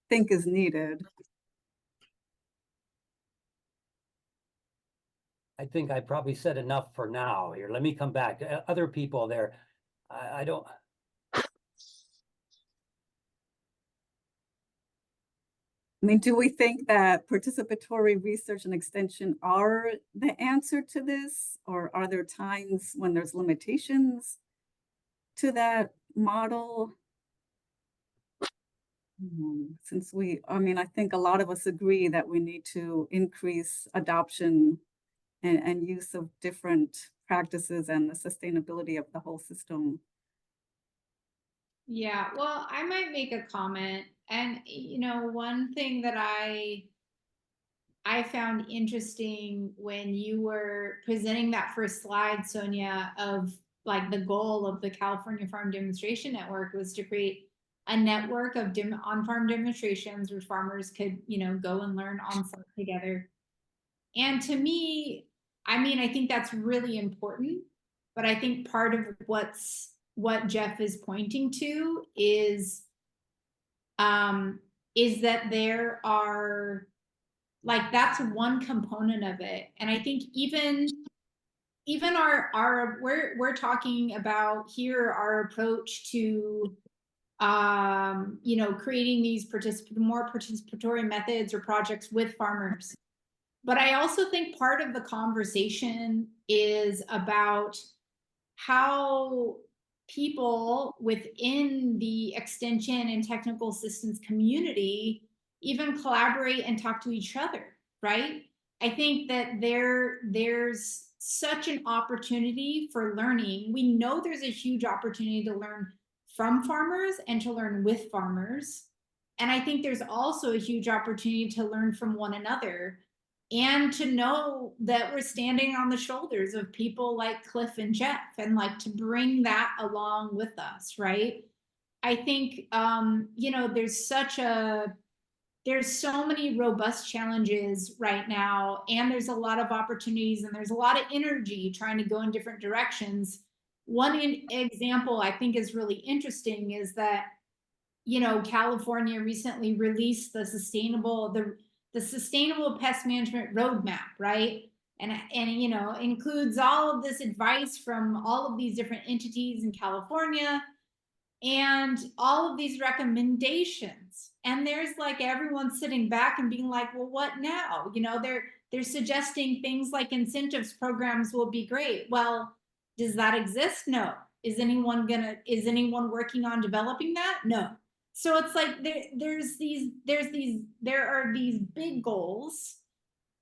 think is needed? I think I probably said enough for now here. Let me come back. Other people there, I don't. I mean, do we think that participatory research and extension are the answer to this? Or are there times when there's limitations to that model? I think a lot of us agree that we need to increase adoption and use of different practices and the sustainability of the whole system. Yeah, well, I might make a comment. And, one thing that I found interesting when you were presenting that first slide, Sonia, of like the goal of the California Farm Demonstration Network was to create a network of on-farm demonstrations where farmers could, go and learn on-site together. And to me, I think that's really important, but I think part of what Jeff is pointing to is that there are Like that's one component of it. And I think even our we're talking about here our approach to you know, creating these more participatory methods or projects with farmers. But I also think part of the conversation is about how people within the extension and technical assistance community even collaborate and talk to each other, right? I think that there's such an opportunity for learning. We know there's a huge opportunity to learn from farmers and to learn with farmers. And I think there's also a huge opportunity to learn from one another and to know that we're standing on the shoulders of people like Cliff and Jeff, and like to bring that along with us, right? I think you know, there's so many robust challenges right now, and there's a lot of opportunities, and there's a lot of energy trying to go in different directions. One example I think is really interesting is that, you know, California recently released the sustainable pest management roadmap, right? And you know, includes all of this advice from all of these different entities in California and all of these recommendations. And there's like everyone sitting back and being like, well, what now? You know, they're suggesting things like incentives programs will be great. Well, does that exist? No. Is anyone working on developing that? No. So it's like there are these big goals,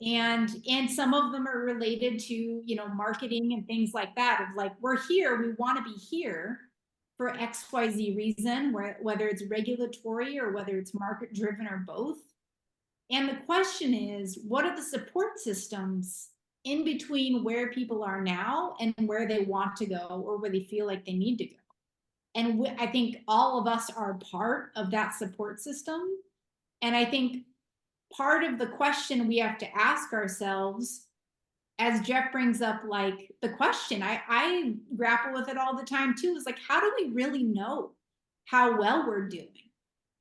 and some of them are related to, you know, marketing and things like that, of like, we're here, we want to be here for XYZ reason, whether it's regulatory or whether it's market driven or both. And the question is, what are the support systems in between where people are now and where they want to go, or where they feel like they need to go? And I think all of us are part of that support system. And I think part of the question we have to ask ourselves, as Jeff brings up, like the question, I grapple with it all the time too, is like, how do we really know how well we're doing?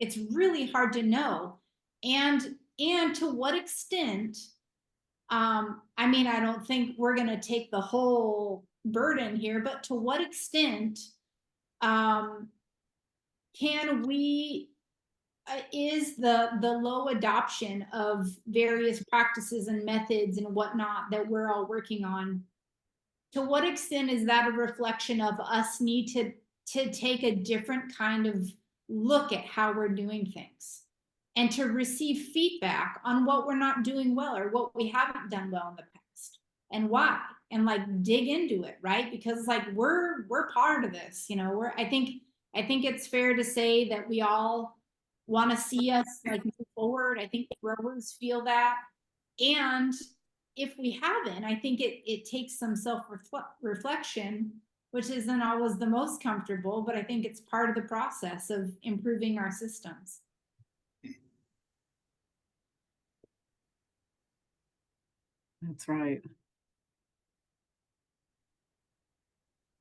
It's really hard to know. And to what extent, I mean, I don't think we're going to take the whole burden here, but to what extent can we is the low adoption of various practices and methods and whatnot that we're all working on, to what extent is that a reflection of us need to take a different kind of look at how we're doing things, and to receive feedback on what we're not doing well or what we haven't done well in the past and why, and like dig into it, right? Because like we're part of this, you know. I think it's fair to say that we all want to see us like move forward. I think growers feel that. And if we haven't, I think it takes some self-reflection, which isn't always the most comfortable, but I think it's part of the process of improving our systems. That's right.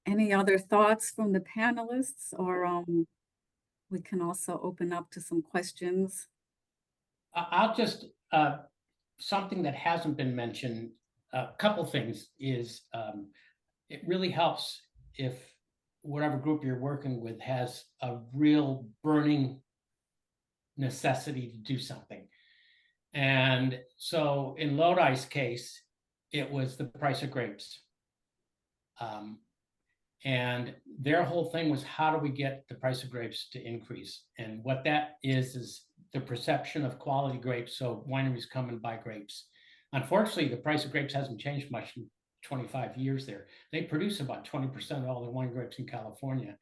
Any other thoughts from the panelists, or we can also open up to some questions? I'll just, something that hasn't been mentioned, a couple things is, it really helps if whatever group you're working with has a real burning necessity to do something. And so in Lodi's case, it was the price of grapes. And their whole thing was, how do we get the price of grapes to increase? And what that is the perception of quality grapes. So wineries come and buy grapes. Unfortunately, the price of grapes hasn't changed much in 25 years there. They produce about 20% of all the wine grapes in California.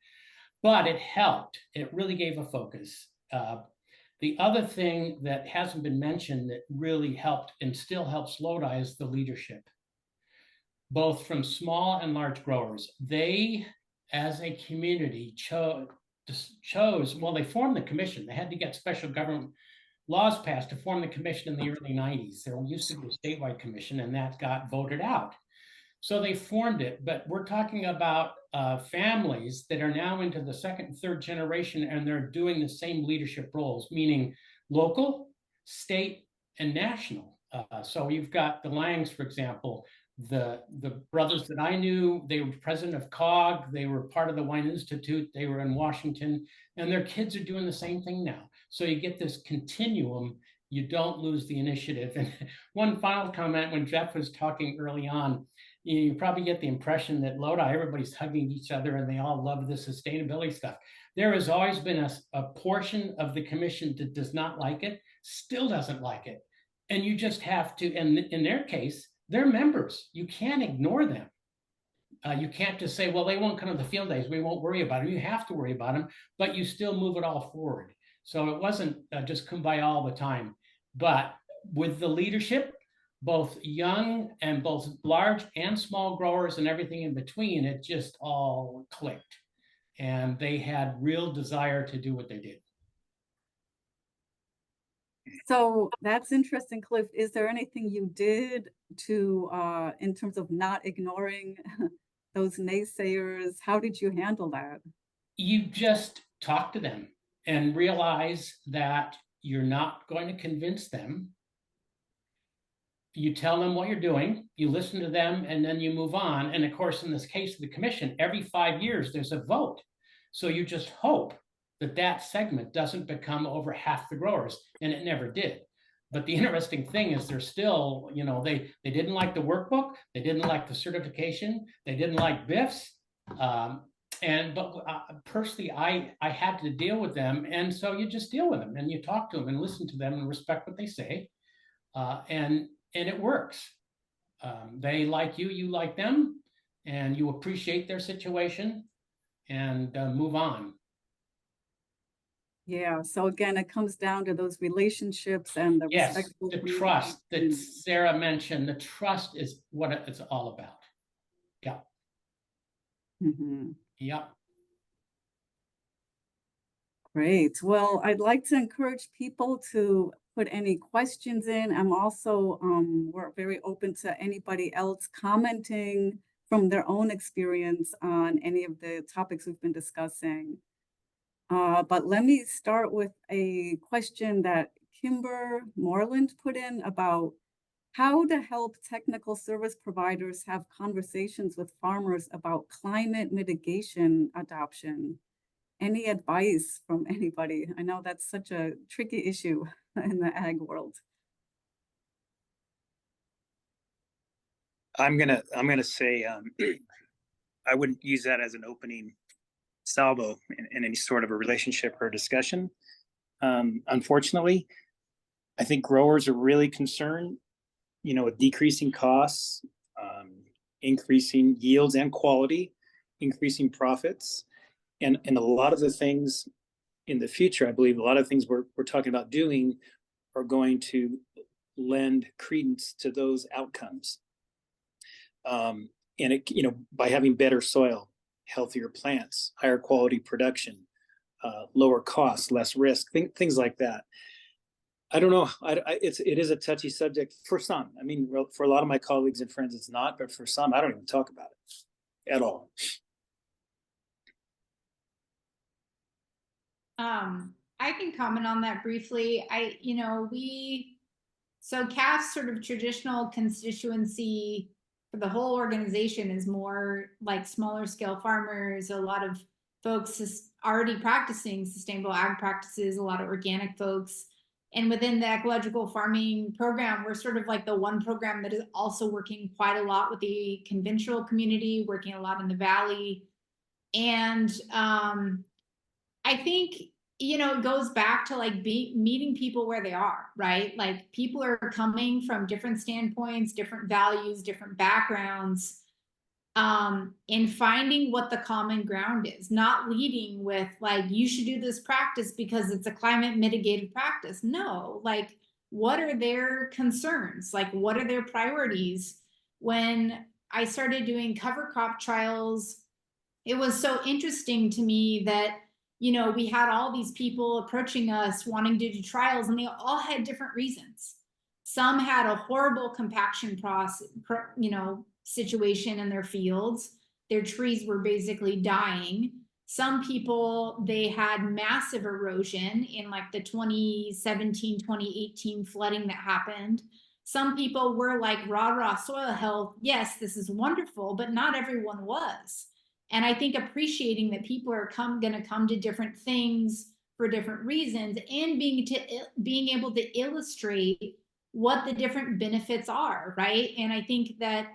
But it helped. It really gave a focus. The other thing that hasn't been mentioned that really helped and still helps Lodi is the leadership, both from small and large growers. They, as a community, chose, well, they formed the commission. They had to get special government laws passed to form the commission in the early 90s. There used to be a statewide commission, and that got voted out. So they formed it, but we're talking about families that are now into the second and third generation, and they're doing the same leadership roles, meaning local, state, and national. So you've got the Langs, for example, the brothers that I knew, they were president of COG, they were part of the Wine Institute, they were in Washington, and their kids are doing the same thing now. So you get this continuum, you don't lose the initiative. And one final comment, when Jeff was talking early on, you probably get the impression that Lodi, everybody's hugging each other and they all love the sustainability stuff. There has always been a portion of the commission that does not like it, still doesn't like it. And you just have to, and in their case, they're members. You can't ignore them. You can't just say, well, they won't come to the field days. We won't worry about them. You have to worry about them, but you still move it all forward. So it wasn't just kumbaya all the time. But with the leadership, both young and both large and small growers and everything in between, it just all clicked. And they had real desire to do what they did. So that's interesting, Cliff. Is there anything you did to, in terms of not ignoring those naysayers? How did you handle that? You just talk to them and realize that you're not going to convince them. You tell them what you're doing, you listen to them, and then you move on. And of course, in this case of the commission, every 5 years, there's a vote. So you just hope that that segment doesn't become over half the growers, and it never did. But the interesting thing is they're still, you know, they didn't like the workbook, they didn't like the certification, they didn't like BIFS. But personally, I had to deal with them. And so you just deal with them and you talk to them and listen to them and respect what they say. And it works. They like you, you like them, and you appreciate their situation and move on. Yeah, so again, it comes down to those relationships and the Yes, respectful the trust that communication. Sara mentioned, the trust is what it's all about. Yeah. Mhm. Yeah. Great. Well, I'd like to encourage people to put any questions in. I'm also, we're very open to anybody else commenting from their own experience on any of the topics we've been discussing. But let me start with a question that Kimber Moreland put in about how to help technical service providers have conversations with farmers about climate mitigation adoption. Any advice from anybody? I know that's such a tricky issue in the ag world. I'm gonna say I wouldn't use that as an opening salvo in any sort of a relationship or discussion. Unfortunately, I think growers are really concerned, you know, with decreasing costs, increasing yields and quality, increasing profits, and a lot of the things in the future, I believe a lot of things we're talking about doing are going to lend credence to those outcomes. And it, you know, by having better soil, healthier plants, higher quality production, lower costs, less risk, things like that. I don't know. It is a touchy subject for some. I mean, for a lot of my colleagues and friends, it's not. But for some, I don't even talk about it at all. I can comment on that briefly. So CAF's sort of traditional constituency for the whole organization is more like smaller scale farmers, a lot of folks already practicing sustainable ag practices, a lot of organic folks. And within the ecological farming program, we're sort of like the one program that is also working quite a lot with the conventional community, working a lot in the Valley. And I think, you know, it goes back to like meeting people where they are, right? Like people are coming from different standpoints, different values, different backgrounds, and finding what the common ground is, not leading with like, you should do this practice because it's a climate mitigated practice. No, like, what are their concerns? Like, what are their priorities? When I started doing cover crop trials, it was so interesting to me that, you know, we had all these people approaching us wanting to do trials, and they all had different reasons. Some had a horrible compaction process, you know, situation in their fields. Their trees were basically dying. Some people, they had massive erosion in like the 2017, 2018 flooding that happened. some people were like rah soil health. Yes, this is wonderful, but not everyone was. And I think appreciating that people are going to come to different things for different reasons, and being able to illustrate what the different benefits are, right? And I think that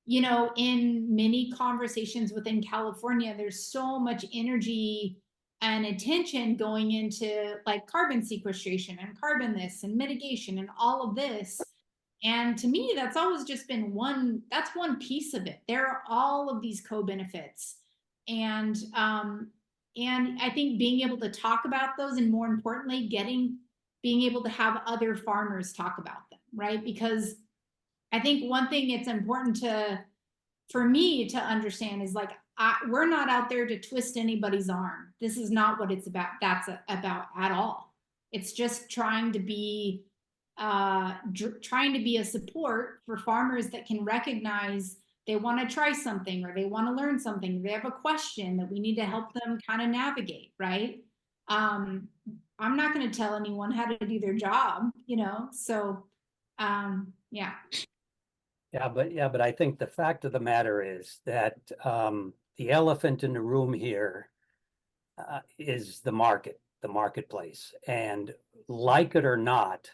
you know, in many conversations within California, there's so much energy and attention going into like carbon sequestration and carbon this and mitigation and all of this. And to me, that's always just been that's one piece of it. There are all of these co-benefits. And I think being able to talk about those, and more importantly, being able to have other farmers talk about them, right? Because I think one thing it's important for me to understand is like, we're not out there to twist anybody's arm. This is not what it's about. That's about at all. It's just trying to be a support for farmers that can recognize they want to try something, or they want to learn something. They have a question that we need to help them kind of navigate, right? I'm not going to tell anyone how to do their job, you know? So, yeah. Yeah, but I think the fact of the matter is that the elephant in the room here is the marketplace. And like it or not,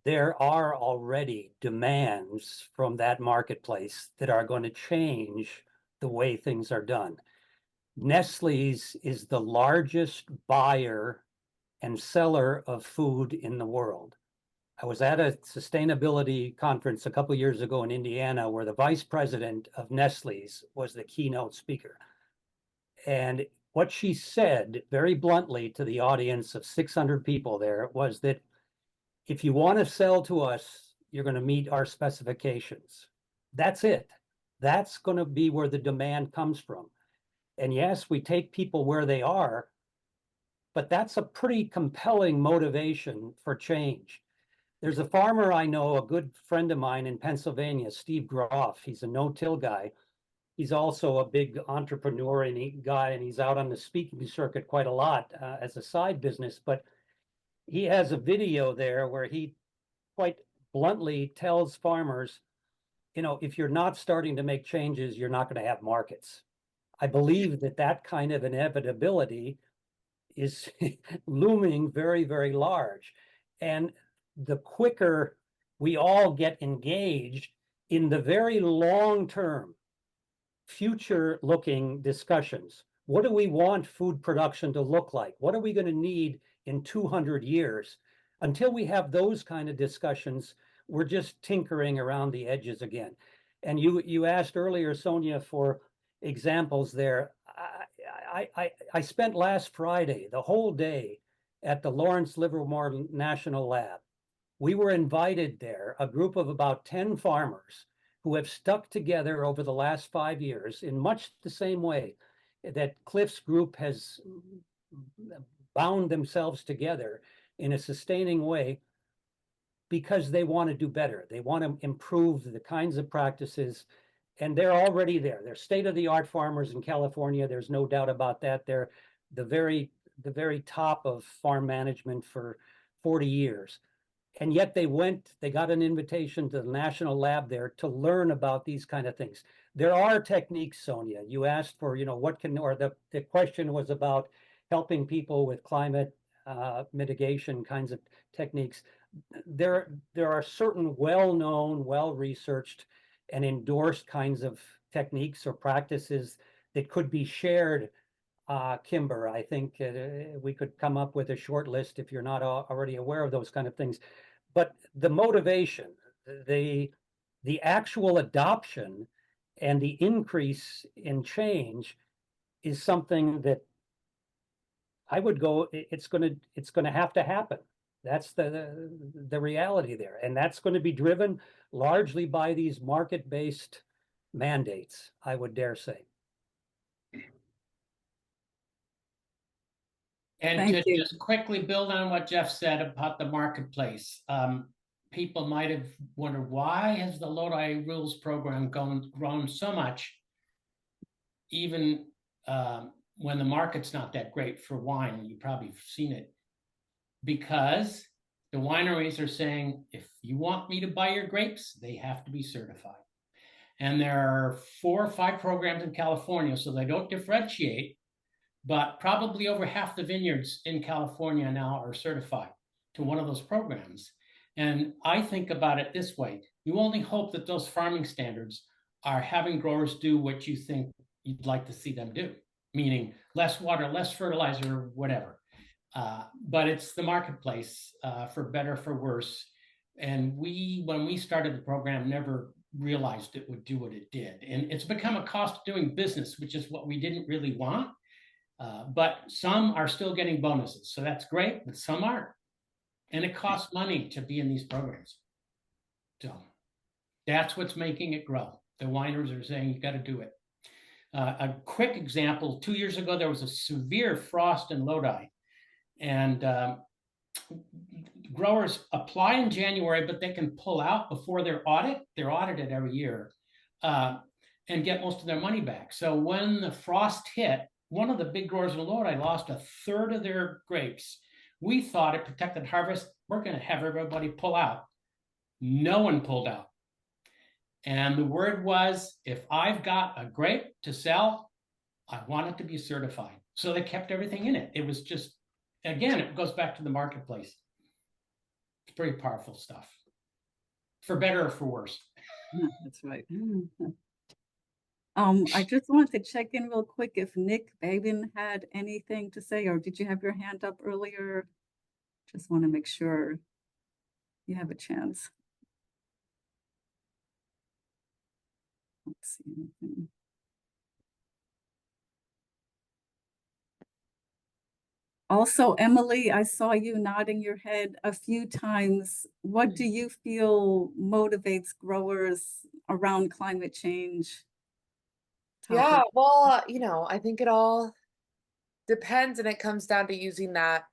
there are already demands from that marketplace that are going to change the way things are done. Nestle's is the largest buyer and seller of food in the world. I was at a sustainability conference a couple of years ago in Indiana where the vice president of Nestle's was the keynote speaker. And what she said very bluntly to the audience of 600 people there was that if you want to sell to us, you're going to meet our specifications. That's it. That's going to be where the demand comes from. And yes, we take people where they are, but that's a pretty compelling motivation for change. There's a farmer I know, a good friend of mine in Pennsylvania, Steve Groff. He's a no-till guy. He's also a big entrepreneur and guy, and he's out on the speaking circuit quite a lot as a side business. But he has a video there where he quite bluntly tells farmers, you know, if you're not starting to make changes, you're not going to have markets. I believe that that kind of inevitability is looming very, very large. And the quicker we all get engaged in the very long-term, future-looking discussions. What do we want food production to look like? What are we going to need in 200 years? Until we have those kind of discussions, we're just tinkering around the edges again. And you asked earlier, Sonia, for examples there. I spent last Friday, the whole day, at the Lawrence Livermore National Lab. We were invited there, a group of about 10 farmers who have stuck together over the last 5 years in much the same way that Cliff's group has bound themselves together in a sustaining way because they want to do better. They want to improve the kinds of practices, and they're already there. They're state-of-the-art farmers in California. There's no doubt about that. They're the very top of farm management for 40 years. And yet they got an invitation to the national lab there to learn about these kind of things. There are techniques, Sonia. You asked for, you know, the question was about helping people with climate mitigation kinds of techniques. There are certain well-known, well-researched and endorsed kinds of techniques or practices that could be shared. Kimber, I think we could come up with a short list if you're not already aware of those kind of things. But the motivation, the actual adoption and the increase in change is something that I would go, it's going to have to happen. That's the reality there. And that's going to be driven largely by these market-based mandates, I would dare say. And Thank to you. just quickly build on what Jeff said about the marketplace, people might have wondered, why has the Lodi Rules program grown so much, even when the market's not that great for wine? You probably have seen it. Because The wineries are saying, if you want me to buy your grapes, they have to be certified. And there are 4 or 5 programs in California, so they don't differentiate, but probably over half the vineyards in California now are certified to one of those programs. And I think about it this way: you only hope that those farming standards are having growers do what you think you'd like to see them do, meaning less water, less fertilizer, whatever. But it's the marketplace, for better, for worse. And when we started the program, never realized it would do what it did. And it's become a cost of doing business, which is what we didn't really want. But some are still getting bonuses. So that's great, but some aren't. And it costs money to be in these programs. So that's what's making it grow. The wineries are saying, you got to do it. A quick example, 2 years ago, there was a severe frost in Lodi. And growers apply in January, but they can pull out before their audit. They're audited every year, and get most of their money back. So when the frost hit, one of the big growers in Lodi lost 1/3 of their grapes. We thought it protected harvest. We're going to have everybody pull out. No one pulled out. And the word was, if I've got a grape to sell, I want it to be certified. So they kept everything in it. It was just, again, it goes back to the marketplace. It's pretty powerful stuff, for better or for worse. That's right. I just wanted to check in real quick if Nick Babin had anything to say, or did you have your hand up earlier? Just want to make sure you have a chance. Let's see anything. Also, Emily, I saw you nodding your head a few times. What do you feel motivates growers around climate change? Yeah, well, I think it all depends, and it comes down to using that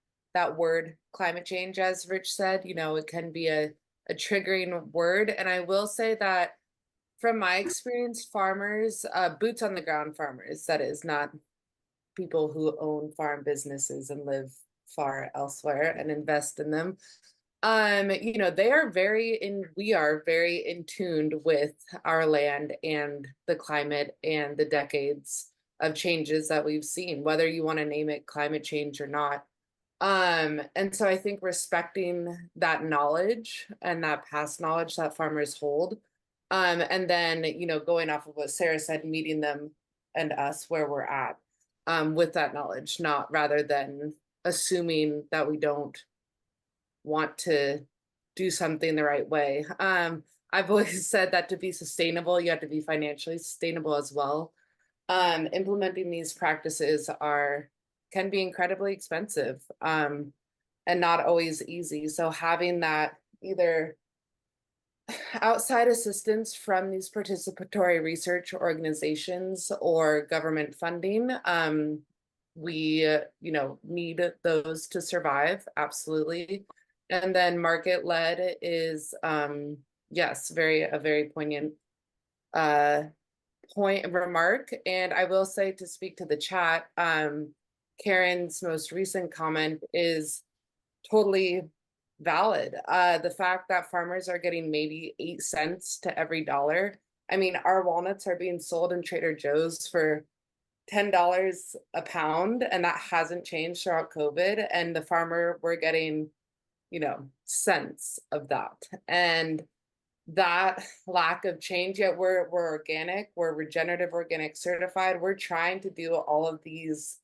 word climate change, as Rich said. It can be a triggering word. And I will say that from my experience, farmers, boots on the ground farmers, that is, not people who own farm businesses and live far elsewhere and invest in them. They are we are very in tuned with our land and the climate and the decades of changes that we've seen, whether you want to name it climate change or not. And so I think respecting that knowledge and that past knowledge that farmers hold, and then, going off of what Sara said, meeting them and us where we're at, with that knowledge, not rather than assuming that we don't want to do something the right way. I've always said that to be sustainable, you have to be financially sustainable as well. Implementing these practices can be incredibly expensive, and not always easy. So having that either outside assistance from these participatory research organizations or government funding, we need those to survive, absolutely. And then market-led is yes, a very poignant remark. And I will say, to speak to the chat, Karen's most recent comment is totally valid. The fact that farmers are getting maybe 8 cents to every dollar. I mean, our walnuts are being sold in Trader Joe's for $10 a pound, and that hasn't changed throughout COVID. And the farmer, we're getting, cents of that. And that lack of change, yet we're organic, we're regenerative organic certified. We're trying to do all of these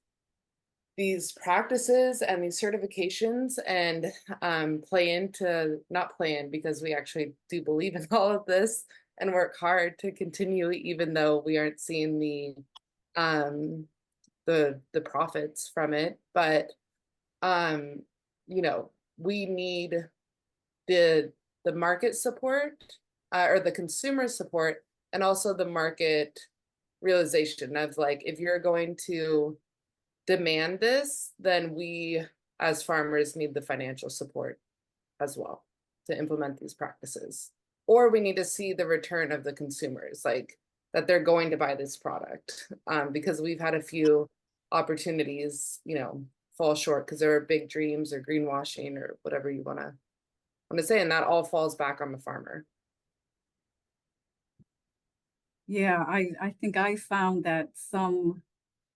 practices and these certifications and not play in, because we actually do believe in all of this and work hard to continue, even though we aren't seeing the profits from it. But we need the market support, or the consumer support, and also the market realization of, like, if you're going to demand this, then we as farmers need the financial support as well to implement these practices. Or we need to see the return of the consumers, like that they're going to buy this product, because we've had a few opportunities, fall short because there are big dreams or greenwashing or whatever you want to I'm just saying that all falls back on the farmer. Yeah, I think I found that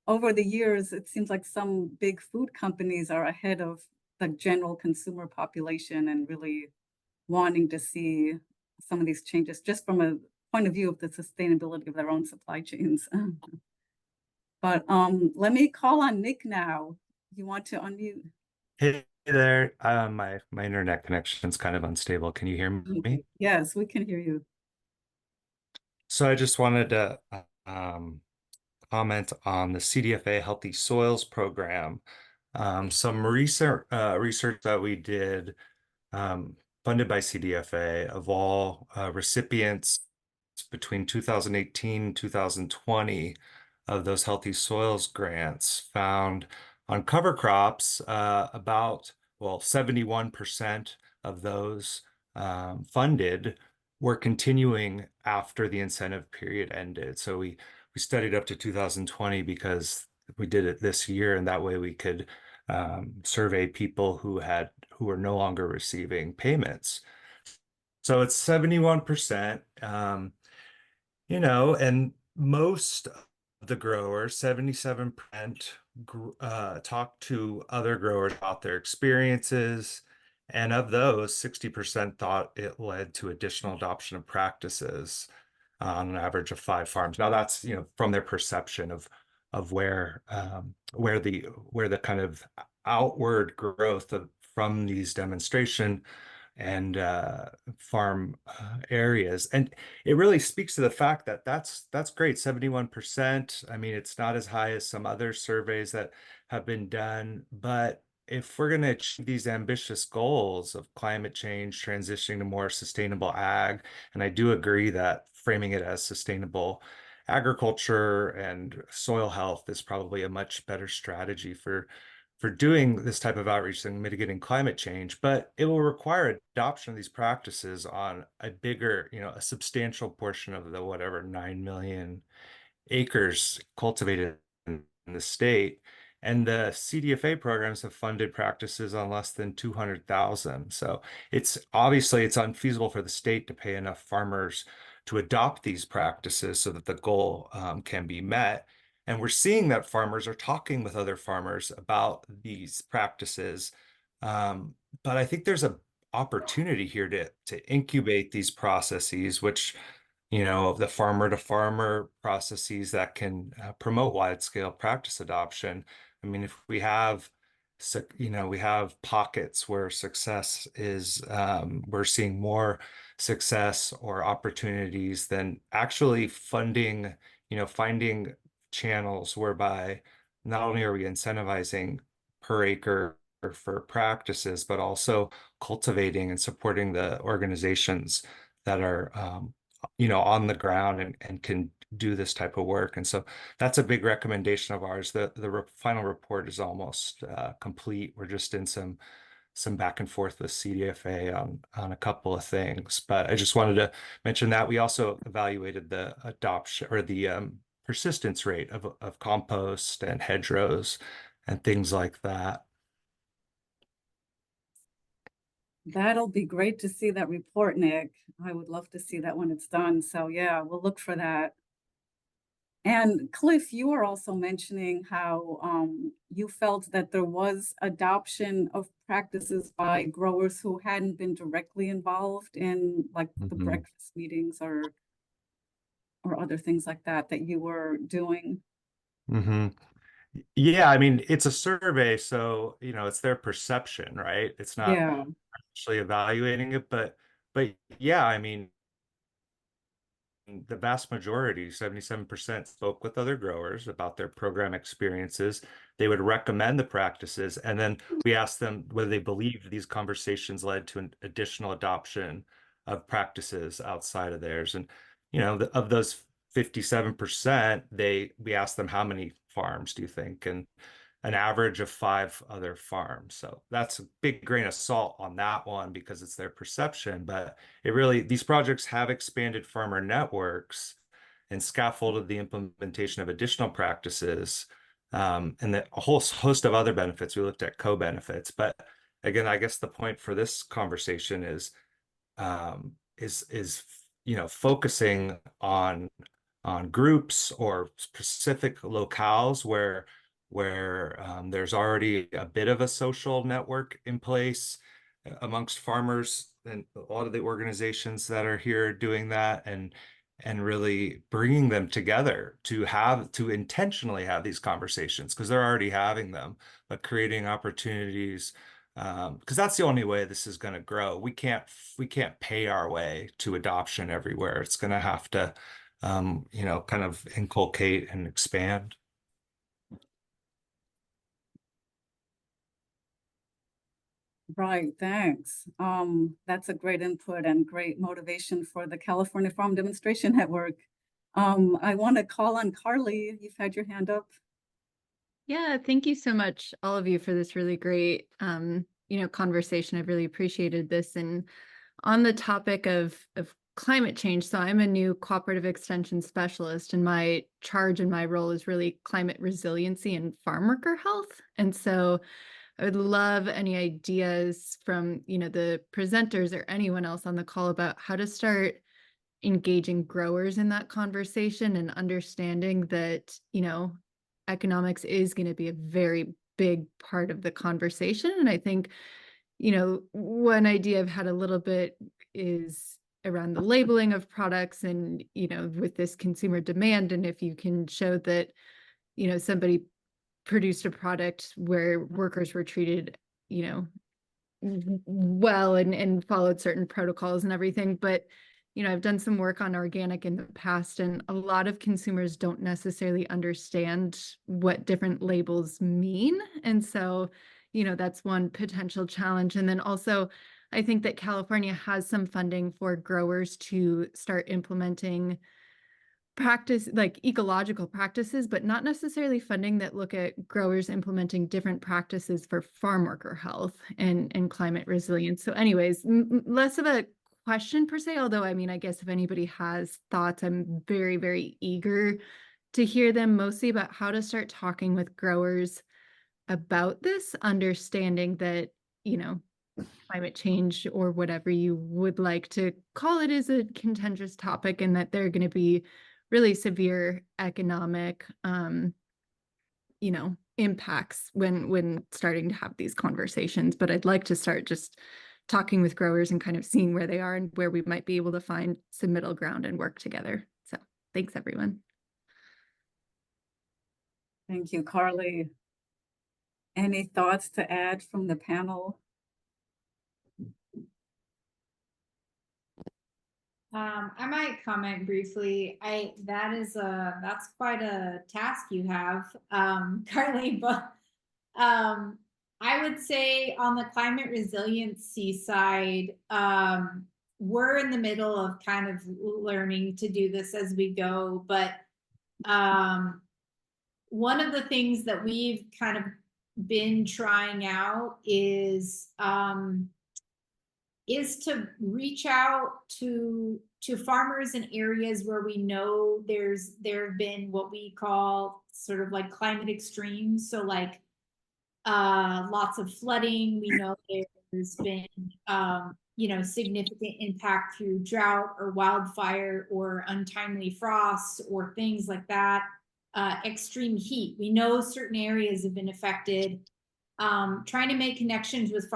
over the years, it seems like some big food companies are ahead of the general consumer population and really wanting to see some of these changes just from a point of view of the sustainability of their own supply chains. But let me call on Nick now. You want to unmute? Hey there. My internet connection's kind of unstable. Can you hear me? Yes, we can hear you. So I just wanted to comment on the CDFA Healthy Soils program. Some research that we did, funded by CDFA, of all recipients between 2018 and 2020 of those Healthy Soils grants, found on cover crops about, well, 71% of those funded were continuing after the incentive period ended. So we studied up to 2020 because we did it this year, and that way we could survey people who were no longer receiving payments. So it's 71%, and most of the growers, 77%, talked to other growers about their experiences. And of those, 60% thought it led to additional adoption of practices on an average of 5 farms. Now that's, from their perception of where the kind of outward growth from these demonstration and farm areas. And it really speaks to the fact that that's great, 71%. I mean, it's not as high as some other surveys that have been done, but if we're going to achieve these ambitious goals of climate change, transitioning to more sustainable ag, and I do agree that framing it as sustainable agriculture and soil health is probably a much better strategy for doing this type of outreach and mitigating climate change, but it will require adoption of these practices on a bigger, a substantial portion of the whatever 9 million acres cultivated in the state. And the CDFA programs have funded practices on less than 200,000. So it's unfeasible for the state to pay enough farmers to adopt these practices so that the goal can be met. And we're seeing that farmers are talking with other farmers about these practices. But I think there's an opportunity here to incubate these processes, which the farmer to farmer processes that can promote wide scale practice adoption. I mean, if we have pockets where success is, we're seeing more success or opportunities than actually funding, finding channels whereby not only are we incentivizing per acre for practices, but also cultivating and supporting the organizations that are on the ground and can do this type of work. And so that's a big recommendation of ours. The final report is almost complete. We're just in some back and forth with CDFA on a couple of things, but I just wanted to mention that we also evaluated the adoption or the persistence rate of compost and hedgerows and things like that. That'll be great to see that report, Nick. I would love to see that when it's done. So yeah, we'll look for that. And Cliff, you were also mentioning how you felt that there was adoption of practices by growers who hadn't been directly involved in like the breakfast meetings or other things like that you were doing. Yeah, I mean, it's a survey, so it's their perception, right? It's not actually evaluating it, but yeah, I mean, the vast majority, 77%, spoke with other growers about their program experiences. They would recommend the practices, and then we asked them whether they believed these conversations led to an additional adoption of practices outside of theirs. And of those 57%, we asked them, how many farms do you think? And an average of 5 other farms. So that's a big grain of salt on that one because it's their perception, but these projects have expanded farmer networks and scaffolded the implementation of additional practices, and a whole host of other benefits. We looked at co-benefits, but again, I guess the point for this conversation is focusing on groups or specific locales where there's already a bit of a social network in place amongst farmers and a lot of the organizations that are here doing that, and really bringing them together to intentionally have these conversations, because they're already having them, but creating opportunities, because that's the only way this is going to grow. We can't pay our way to adoption everywhere. It's going to have to kind of inculcate and expand. Right, thanks. That's a great input and great motivation for the California Farm Demonstration Network. I want to call on Carly. You've had your hand up. Yeah, thank you so much, all of you, for this really great, conversation. I've really appreciated this. And on the topic of climate change, so I'm a new cooperative extension specialist, and my charge and my role is really climate resiliency and farm worker health. And so I would love any ideas from, the presenters or anyone else on the call about how to start engaging growers in that conversation and understanding that, economics is going to be a very big part of the conversation. And I think, one idea I've had a little bit is around the labeling of products and, with this consumer demand. And if you can show that, somebody produced a product where workers were treated, well and followed certain protocols and everything. But, I've done some work on organic in the past, and a lot of consumers don't necessarily understand what different labels mean. And so, that's one potential challenge. And then also, I think that California has some funding for growers to start implementing like ecological practices, but not necessarily funding that look at growers implementing different practices for farm worker health and climate resilience. So anyways, less of a question per se, although, I guess if anybody has thoughts, I'm very, very eager to hear them, mostly about how to start talking with growers about this, understanding that, climate change or whatever you would like to call it is a contentious topic, and that there are going to be really severe economic, impacts when starting to have these conversations. But I'd like to start just talking with growers and kind of seeing where they are and where we might be able to find some middle ground and work together. So thanks, everyone. Thank you, Carly. Any thoughts to add from the panel? I might comment briefly. That's quite a task you have, Carly, but I would say on the climate resiliency side, we're in the middle of kind of learning to do this as we go. But one of the things that we've kind of been trying out is to reach out to farmers in areas where we know there have been what we call sort of like climate extremes. So like lots of flooding. We know there's been significant impact through drought or wildfire or untimely frosts or things like that. Extreme heat. We know certain areas have been affected. Trying to make connections with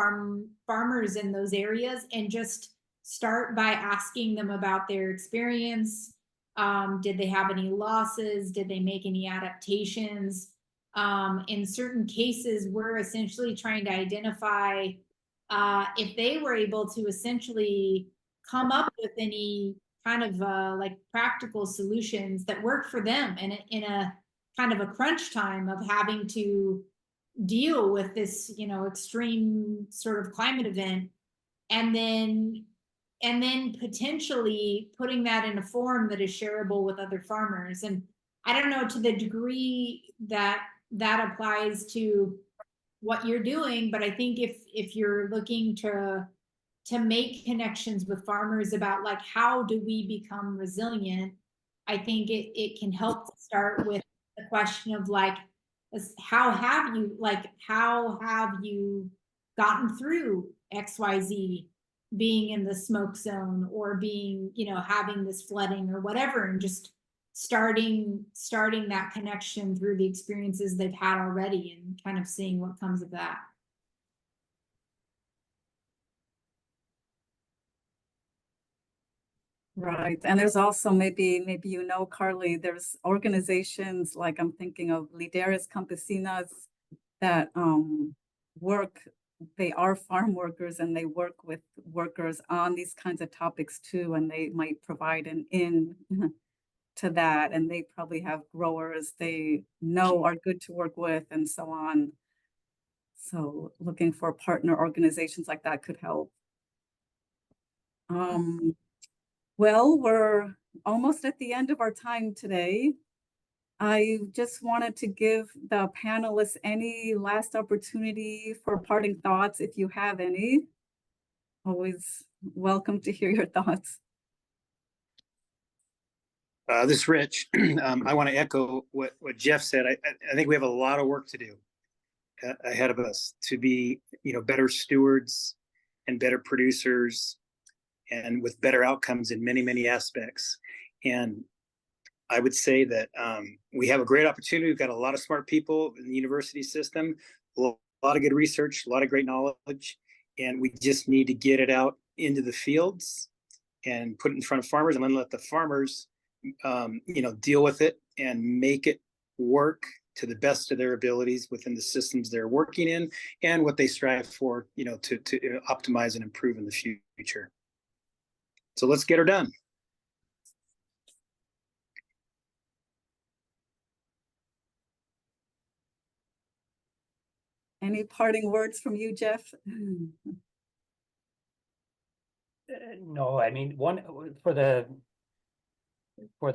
farmers in those areas and just start by asking them about their experience. Did they have any losses? Did they make any adaptations? In certain cases, we're essentially trying to identify if they were able to essentially come up with any kind of like practical solutions that work for them in a kind of a crunch time of having to deal with this, extreme sort of climate event, and then potentially putting that in a form that is shareable with other farmers. And I don't know to the degree that applies to what you're doing, but I think if you're looking to make connections with farmers about like you do we become resilient, I think it can help to start with the question of like, how have you gotten through XYZ being in the smoke zone or being, you know, having this flooding or whatever, and just starting that connection through the experiences they've had already and kind of seeing what comes of that. Right. And there's also maybe you know, Carly, there's organizations like I'm thinking of Líderes Campesinas that work, they are farm workers and they work with workers on these kinds of topics too, and they might provide an in to that, and they probably have growers they know are good to work with and so on. So looking for partner organizations like that could help. Well, we're almost at the end of our time today. I just wanted to give the panelists any last opportunity for parting thoughts, if you have any. Always welcome to hear your thoughts. This is Rich. I want to echo what Jeff said. I think we have a lot of work to do ahead of us to be, you know, better stewards and better producers, and with better outcomes in many, many aspects. And I would say that we have a great opportunity. We've got a lot of smart people in the university system, a lot of good research, a lot of great knowledge, and we just need to get it out into the fields and put it in front of farmers, and then let the farmers, you know, deal with it and make it work to the best of their abilities within the systems they're working in and what they strive for, you know, to optimize and improve in the future. So let's get her done. Any parting words from you, Jeff? No, I mean, for the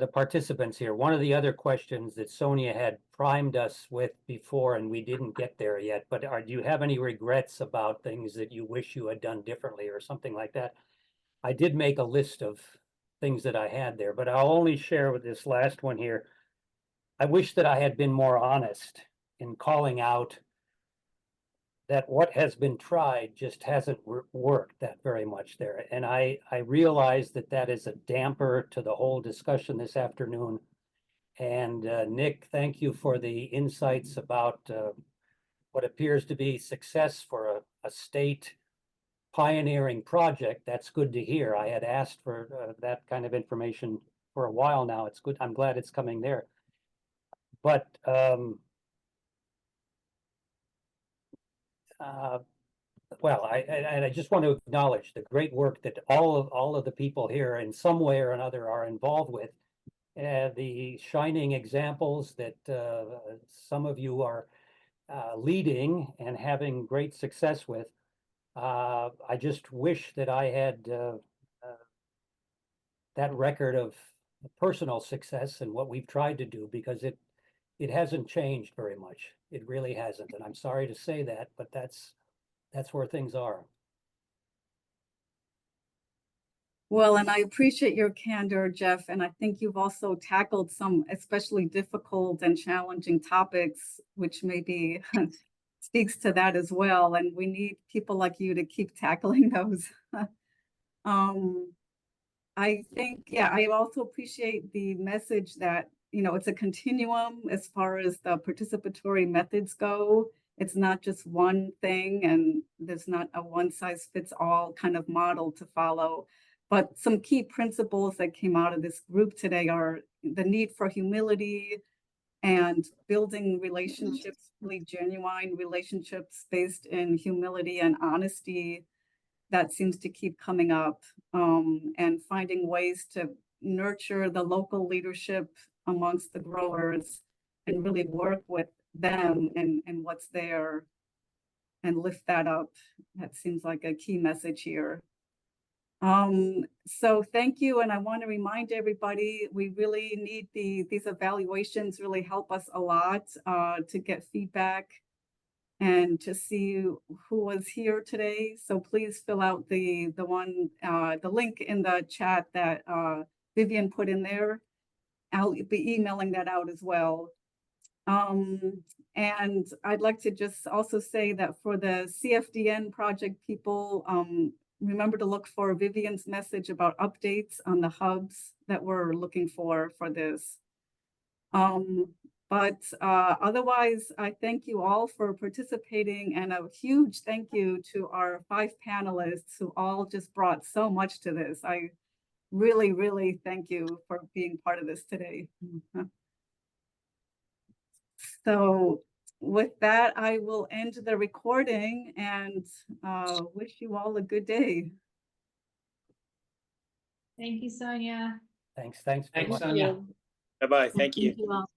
participants here, one of the other questions that Sonia had primed us with before, and we didn't get there yet, but do you have any regrets about things that you wish you had done differently or something like that? I did make a list of things that I had there, but I'll only share with this last one here. I wish that I had been more honest in calling out that what has been tried just hasn't worked that very much there. And I realize that that is a damper to the whole discussion this afternoon. And Nick, thank you for the insights about what appears to be success for a state pioneering project. That's good to hear. I had asked for that kind of information for a while now. It's good. I'm glad it's coming there. But well, I just want to acknowledge the great work that all of the people here in some way or another are involved with. The shining examples that some of you are leading and having great success with. I just wish that I had that record of personal success and what we've tried to do, because it hasn't changed very much. It really hasn't, and I'm sorry to say that, but that's where things are. Well, and I appreciate your candor, Jeff, and I think you've also tackled some especially difficult and challenging topics, which maybe speaks to that as well. And we need people like you to keep tackling those. I think, yeah, I also appreciate the message that, you know, it's a continuum as far as the participatory methods go. It's not just one thing, and there's not a one size fits all kind of model to follow. But some key principles that came out of this group today are the need for humility and building relationships, really genuine relationships based in humility and honesty. That seems to keep coming up, and finding ways to nurture the local leadership amongst the growers and really work with them and what's there and lift that up. That seems like a key message here. So thank you. And I want to remind everybody, we really need these evaluations really help us a lot to get feedback and to see who was here today. So please fill out the link in the chat that Vivian put in there. I'll be emailing that out as well. And I'd like to just also say that for the CFDN project people, remember to look for Vivian's message about updates on the hubs that we're looking for this. Otherwise, I thank you all for participating, and a huge thank you to our 5 panelists who all just brought so much to this. I really, really thank you for being part of this today. So with that, I will end the recording and wish you all a good day. Thank you, Sonia. Thanks. Thanks, very much. Sonia. Bye-bye. Thank you. Thank you all.